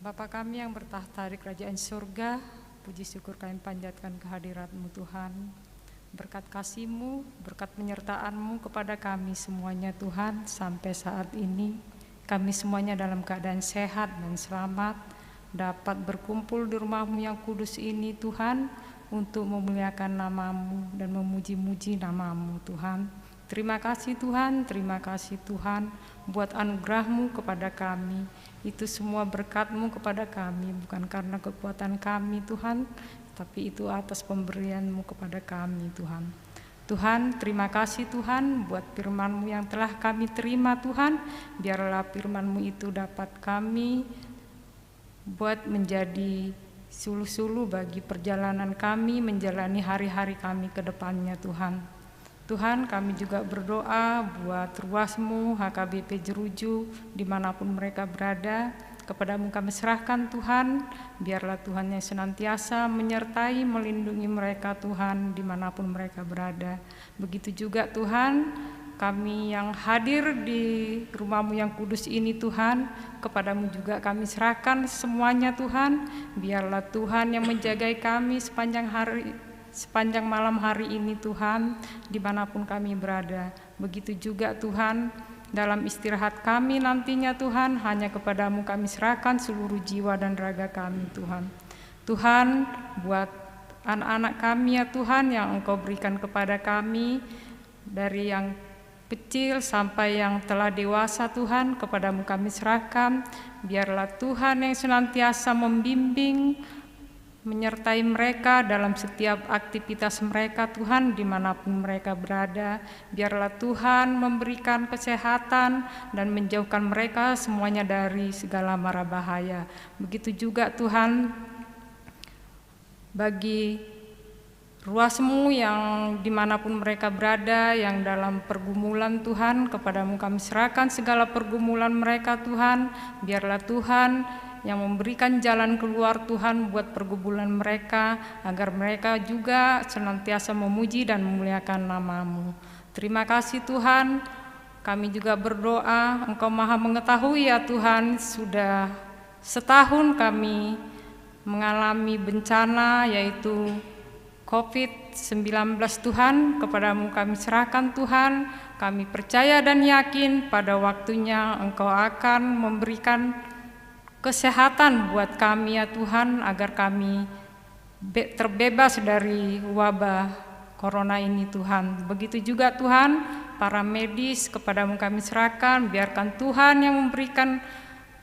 Bapa kami yang bertahta di kerajaan surga, puji syukur kami panjatkan kehadirat-Mu Tuhan. Berkat kasih-Mu, berkat penyertaan-Mu kepada kami semuanya Tuhan, sampai saat ini kami semuanya dalam keadaan sehat dan selamat, dapat berkumpul di rumah-Mu yang kudus ini Tuhan, untuk memuliakan nama-Mu dan memuji-muji nama-Mu Tuhan. Terima kasih Tuhan buat anugerah-Mu kepada kami. Itu semua berkat-Mu kepada kami, bukan karena kekuatan kami Tuhan, tapi itu atas pemberian-Mu kepada kami Tuhan. Tuhan, terima kasih Tuhan buat firman-Mu yang telah kami terima Tuhan. Biarlah firman-Mu itu dapat kami buat menjadi suluh-suluh bagi perjalanan kami menjalani hari-hari kami ke depannya Tuhan. Tuhan, kami juga berdoa buat Ruasmu, HKBP Jeruju, dimanapun mereka berada. Kepadamu kami serahkan Tuhan, biarlah Tuhan yang senantiasa menyertai, melindungi mereka Tuhan, dimanapun mereka berada. Begitu juga Tuhan, kami yang hadir di rumah-Mu yang kudus ini Tuhan, kepadamu juga kami serahkan semuanya Tuhan. Biarlah Tuhan yang menjagai kami sepanjang malam hari ini Tuhan, dimanapun kami berada. Begitu juga Tuhan, dalam istirahat kami nantinya Tuhan, hanya kepadamu kami serahkan seluruh jiwa dan raga kami Tuhan. Tuhan, buat anak-anak kami ya Tuhan yang Engkau berikan kepada kami, dari yang kecil sampai yang telah dewasa Tuhan, kepadamu kami serahkan. Biarlah Tuhan yang senantiasa membimbing, menyertai mereka dalam setiap aktivitas mereka Tuhan, dimanapun mereka berada. Biarlah Tuhan memberikan kesehatan dan menjauhkan mereka semuanya dari segala mara bahaya. Begitu juga Tuhan, bagi Ruas-Mu yang dimanapun mereka berada, yang dalam pergumulan Tuhan, kepadamu kami serahkan segala pergumulan mereka Tuhan. Biarlah Tuhan yang memberikan jalan keluar Tuhan buat pergumulan mereka, agar mereka juga senantiasa memuji dan memuliakan nama-Mu. Terima kasih Tuhan, kami juga berdoa, Engkau Maha mengetahui ya Tuhan, sudah setahun kami mengalami bencana yaitu COVID-19 Tuhan, kepadamu kami serahkan Tuhan. Kami percaya dan yakin pada waktunya Engkau akan memberikan kesehatan buat kami ya Tuhan, agar kami terbebas dari wabah corona ini Tuhan. Begitu juga Tuhan, para medis kepadamu kami serahkan, biarkan Tuhan yang memberikan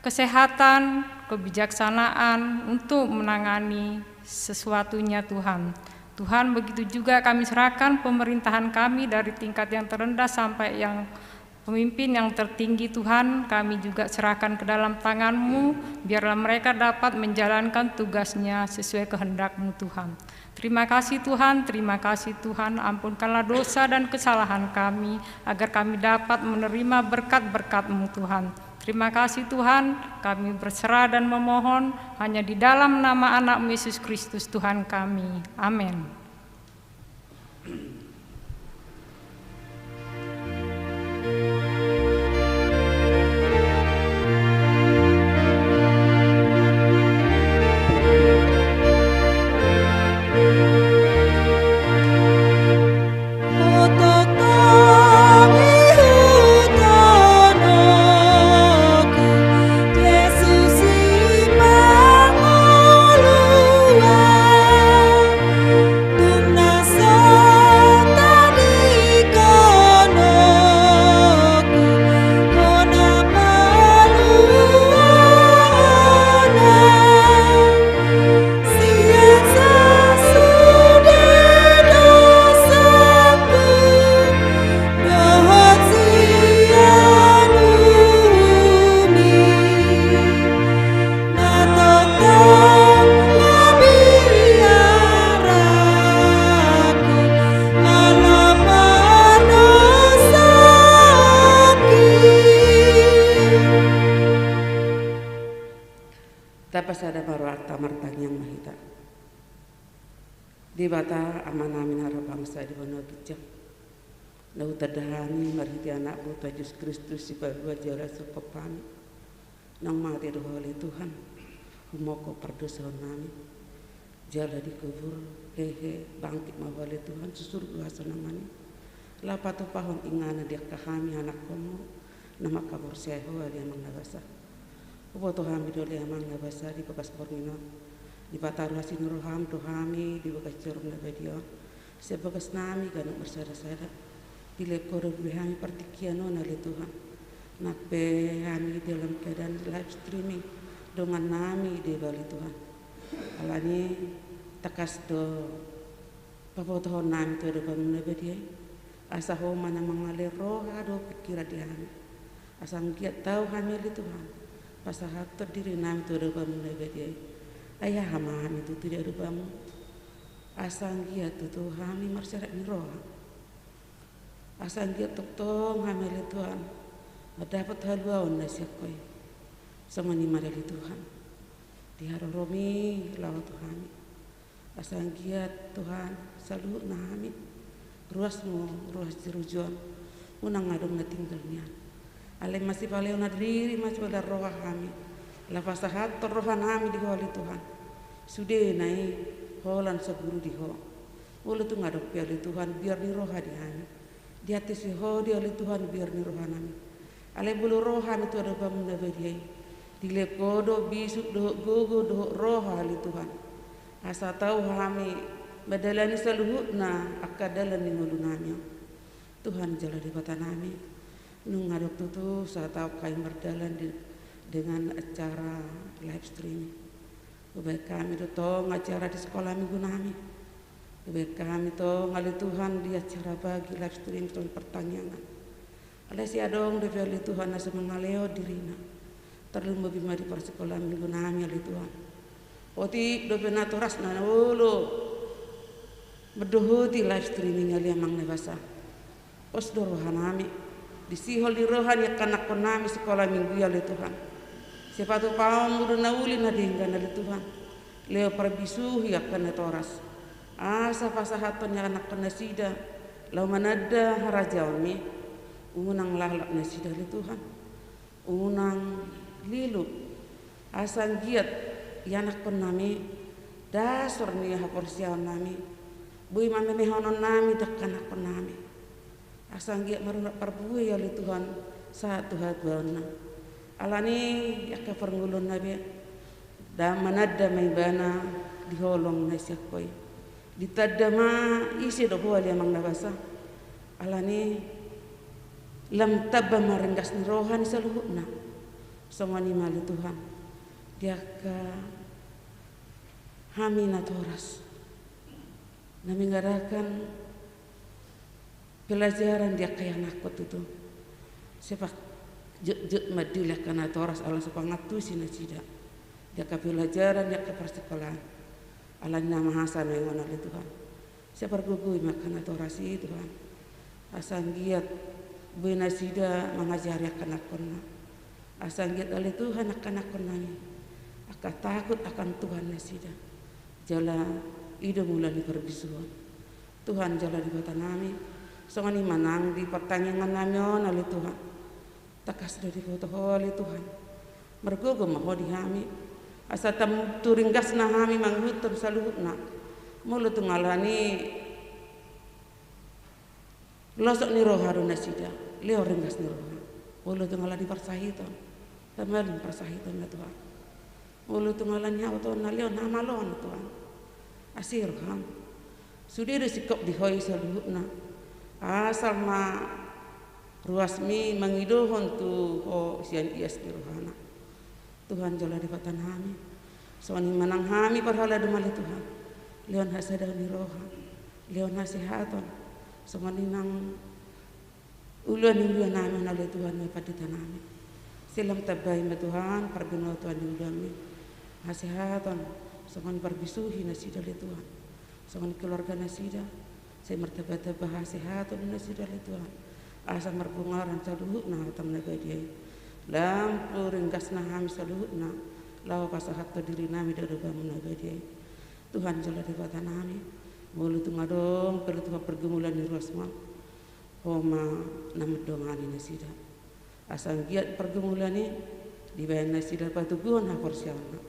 kesehatan, kebijaksanaan untuk menangani sesuatunya Tuhan. Tuhan, begitu juga kami serahkan pemerintahan kami dari tingkat yang terendah sampai yang pemimpin yang tertinggi Tuhan, kami juga serahkan ke dalam tangan-Mu, biarlah mereka dapat menjalankan tugasnya sesuai kehendak-Mu Tuhan. Terima kasih Tuhan, ampunkanlah dosa dan kesalahan kami, agar kami dapat menerima berkat-berkat-Mu Tuhan. Terima kasih Tuhan, kami berserah dan memohon hanya di dalam nama anak-Mu Yesus Kristus Tuhan kami. Amin. Tapasada baru akta martang yang mahita. Di bata amanamin harap bangsa di bawah bijak. Lau tadahani marhiti anak buta Yesus Kristus si berdua jara sepepami. Nang mati doholi Tuhan. Humoko perdosa nami. Jala dikubur hehe bangkit mawali Tuhan susur kuasa namanya. Lapa tu pahon ingana dia kahami anak komo. Nama kabur seho dia mengnabasa. Upo hami dole amang nabasa di bagas bornino di pataru hasin roham dohami di bagas cerum nabadio sebagas nami ganuk bersada-sada di lekoro hami partikiano nali Tuhan nakbe hami dalam keadaan live streaming dengan nami di bali Tuhan alani takas do papotohon nami tu do bangun nabadio asa ho mana mangale roha do pikira di hami asang giat tahu hami li Tuhan pasahat terdiri nami tu rupamu nabadia ayah hama itu tidak rupamu asang gia tu hami marsyarat ni roh Asan dia tong hamil Tuhan. Dapat haluan nasi koi. Sama ni marali Tuhan. Diharoromi lawa Tuhan. Asan giat Tuhan selalu nahami. Ruasmu ruas jerujuan. Unang ngadong na tinggalnya. Ale masih paleo na diri masih pada roh kami. Lapas sahat rohan kami di holi Tuhan. Sudah nai holan saburu di ho. Ulu tu ngadok piali Tuhan biar ni roh di kami. Di hati si ho di oleh Tuhan biar ni roh kami. Ale bulu roh kami tu ada bangun nabadiai. Dile kodo bisuk doh gogo doh roh hali Tuhan. Asa tahu kami badalani saluhutna akadalan ni ngulunamnya. Tuhan jala di bata nami. Nung ngadok tutu sa tahu kai berdalan dengan acara live streaming. Baik kami tu tong acara di sekolah minggu nami. Baik kami to ngali Tuhan di acara bagi live stream soal pertanyaan. Ada si adong de veli Tuhan asa mengaleo dirina. Terlalu bima di persekolah minggu nami ali Tuhan. Oti do benatoras na ulo. Berdohoti live streaming ali amang nebasa. Pos do rohanami. Di sihol di rohan ya kanak nami sekolah minggu ali Tuhan. Sepatu paum udah nauli na dinggan ali Tuhan. Leo perbisu ya kana toras. Asa pasahaton ya anak nasida lau manada harajawmi unang lahlak nasida li Tuhan unang lilu asan giat ya anak nami dasar ni haporsiawan nami bui mame mehonon nami dekan anak nami asan giat marunak perbuai ya li Tuhan satu hatwana alani ya ka perngulun nabi da manada may bana diholong na siya koy ditadama isi do hol yang nabasa alani lam tabba marenggas ni rohani saluhutna semua ni mali Tuhan dia ka hamina toras nami ngadakan pelajaran dia kaya nakut itu sepak jet madilah kana toras ala sepangatu sina sida dia ka pelajaran dia ka persekolahan Alan nama hasan yang mana Tuhan. Saya pergugui makan atau rasi Tuhan. Asang giat buena sida mengajari anak kona. Asang giat oleh Tuhan anak konami. Akan takut akan Tuhan nasida. Jala ida mulai perbisuan. Tuhan jala di kota nami. Songani manang di pertanyaan nami oleh Tuhan. Takas dari kota oleh Tuhan. Mergogo maho di kami. Asa tam turinggas na kami manghutom sa luhut na mulo tungalani losok ni roh harun nasida leo ringgas ni roh mulo tungalani persahiton tamal persahiton na Tuhan mulo tungalani auto na leo na malon Tuhan asir kam sudah disikap dihoi sa luhut na asal ma ruasmi mangidohon tu ho sian ias di rohana Tuhan jala di batan kami. Soalnya manang kami parhala dumali Tuhan. Leon hasada ni roha. Leon hasihatan. Soalnya nang uluan nami nali Tuhan may paditan nami. Silam tabay ma Tuhan parbino Tuhan ni uluan mi. Hasihatan. Soalnya parbisuhi na sida li Tuhan. Soalnya keluarga na sida. Saya martabat-tabat hasihatan na sida li Tuhan. Asa marbungaran saluhut na hatam na gadiay. Lampu ringkas na kami saluhutna lawa pasahat to diri nami do bangun nagadi Tuhan jala di bata nami mulu tungadong perlu Tuhan pergumulan di ruasma homa namedongan ini sida asang giat pergumulan ni di bayan sida patugun ha porsiana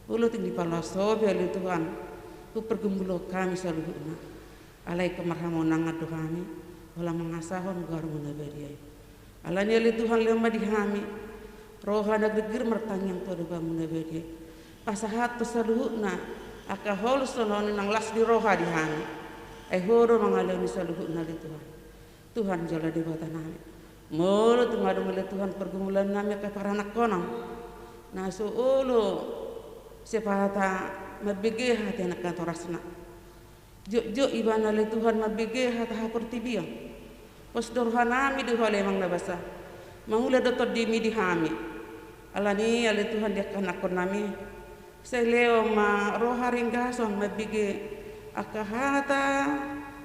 mulu ting di palaso beli Tuhan ku pergumulo kami saluhutna alai kemarhamon nangado kami wala mangasahon garmun nagadi alanya li Tuhan lema di kami roha nagregir mertanyang to do bangun nabedi pasahat pesaluhutna aka hol sonon nang las di roha di kami horo mangalani saluhutna li Tuhan Tuhan jala di bata nami mulu tungadu mele Tuhan pergumulan nami ka paranak konam na suulu sepata mabige hati anak kantorasna jo ibana li Tuhan mabige hata hapertibia pos dorhanami di hole mang nabasa mangula dotor dimi di hami alani ale Tuhan dia kanak nami saya leo ma roha ringgason mabige akahata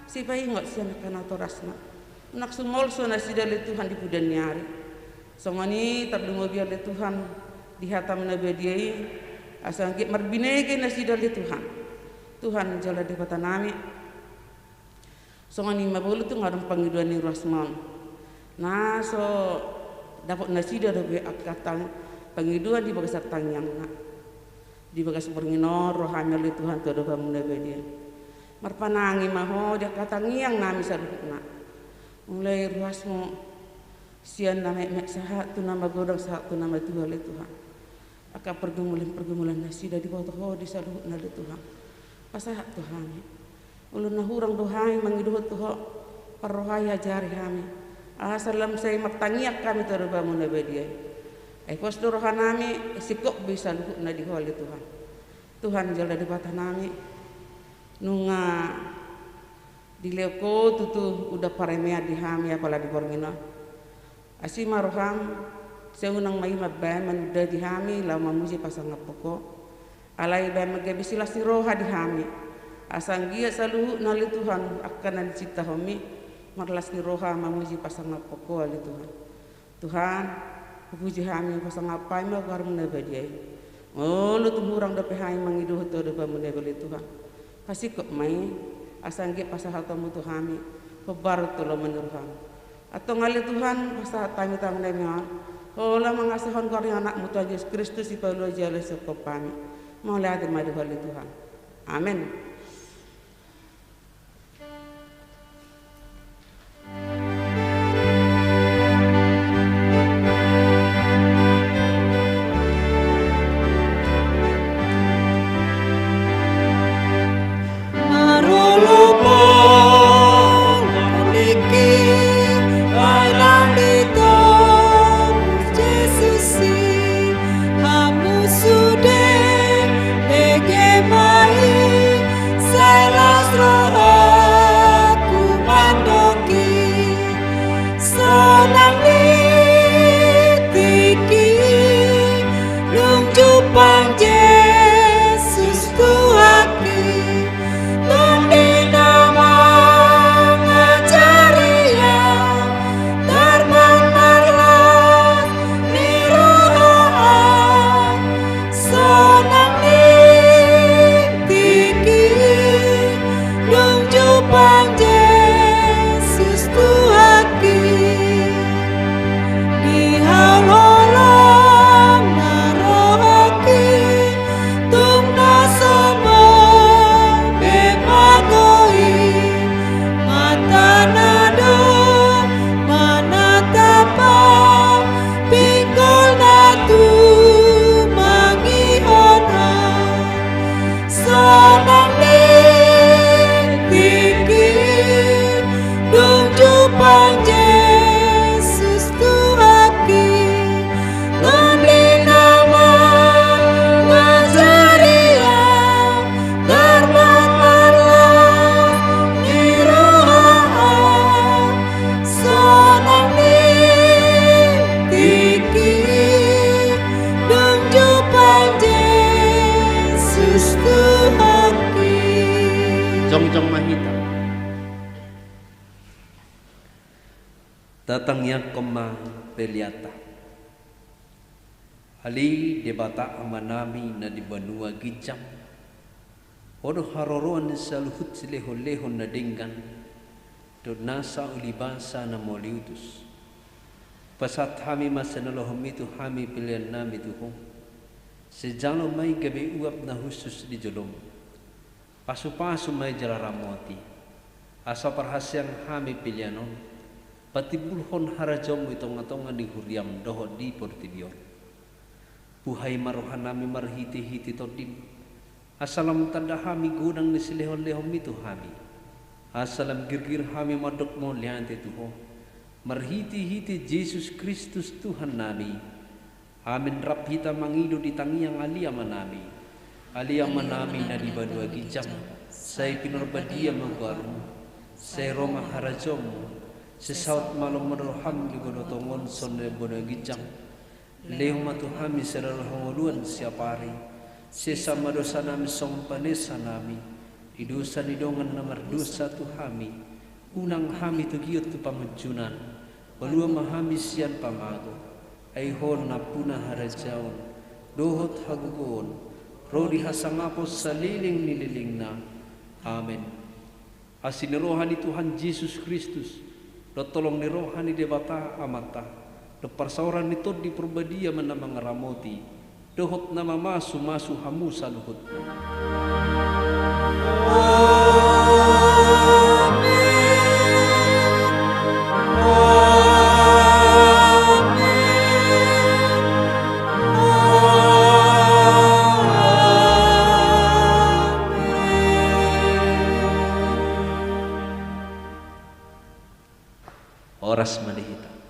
si bayi ngot siya nakana torasna nak sumol so na sida le Tuhan di pudan nyari songani tardungo biar le Tuhan di hatam na bediai asang ke marbinege na sida le Tuhan jala de kota nami songani mabulu tu ngarang pangiduan ni rasman na so dapat na sida do be akatang pangiduan di bagas tangyang na di bagas pernginor rohanya le Tuhan to do bamun na bediai marpanangi maho dia katangiang nami sadukna mulai ruasmu sian nama mek sahat tu nama godang sahat tu nama Tuhan le Tuhan aka pergumulan nasi dari bawah di saluh na le Tuhan pasahat Tuhan ulun nahurang dohai mangiduh Tuhan parrohaya jari kami asalam saya martangiak kami terba mun bedia pos rohanami sikok bisa luhut na di le Tuhan jala di batah nami nunga dileko tutu udah paremea di hami apala di borngina asima roham seunang mai mabban man udah di hami la mamuji pasang ngapoko alai ban magabisila si roha di hami asanggia saluhu nali Tuhan akan dicipta homi marlas ni roha mamuji pasang ngapoko ali Tuhan puji hami pasang ngapai ma gar menabadiai lu tumurang dape hai mangiduh to dape menabali Tuhan pasti kok mai asangge pasahal tamu tu kami pebar tu lo menyuruhan atau ngali Tuhan pasah tami tami nemian olah mengasihkan karya anak mutu Yesus Kristus si Paulo jale sekop kami mau lihat madu kali Tuhan amin. Datangnya koma peliata ali debata amanami na di banua gijam odo haroroan saluhut sileho-leho na dinggan do nasa ulibasa na moliutus pasat hami masanaloh mitu hami pilihan nami tuhong sejalo mai gabi uap na husus di jolom pasu-pasu mai jalaramoti asa perhasyang hami pilihanon patibulhon harajom itong-atongan di huriam doho di portibion buhay marohanami marhiti-hiti todim asalam tanda hami gunang ni silehon-lehom itu hami asalam girgir hami madok mo liante tuho marhiti-hiti Yesus Kristus Tuhan nami amin rap hita mangido di tangiang aliamanami na di badua gijam say pinorbadia manggarum say roma harajom sesaut malam meroham juga dotongon sonde bono gijang leo matu hami seral hongoluan siapari sesama dosa nami song panesa nami idusa didongan nomor dosa tu hami unang hami tugiot tu pamujunan, balua mahami sian pamago, aihon na punah harajaon, dohot hagugon, rodi hasangapos saliling nililing na. Amen. Asin rohani Tuhan Yesus Kristus, do tolong ni rohani debata amata, do parsauran ni tod di perbadia menamang ramoti, dohot nama masu hamu saluhut. Oras manihita.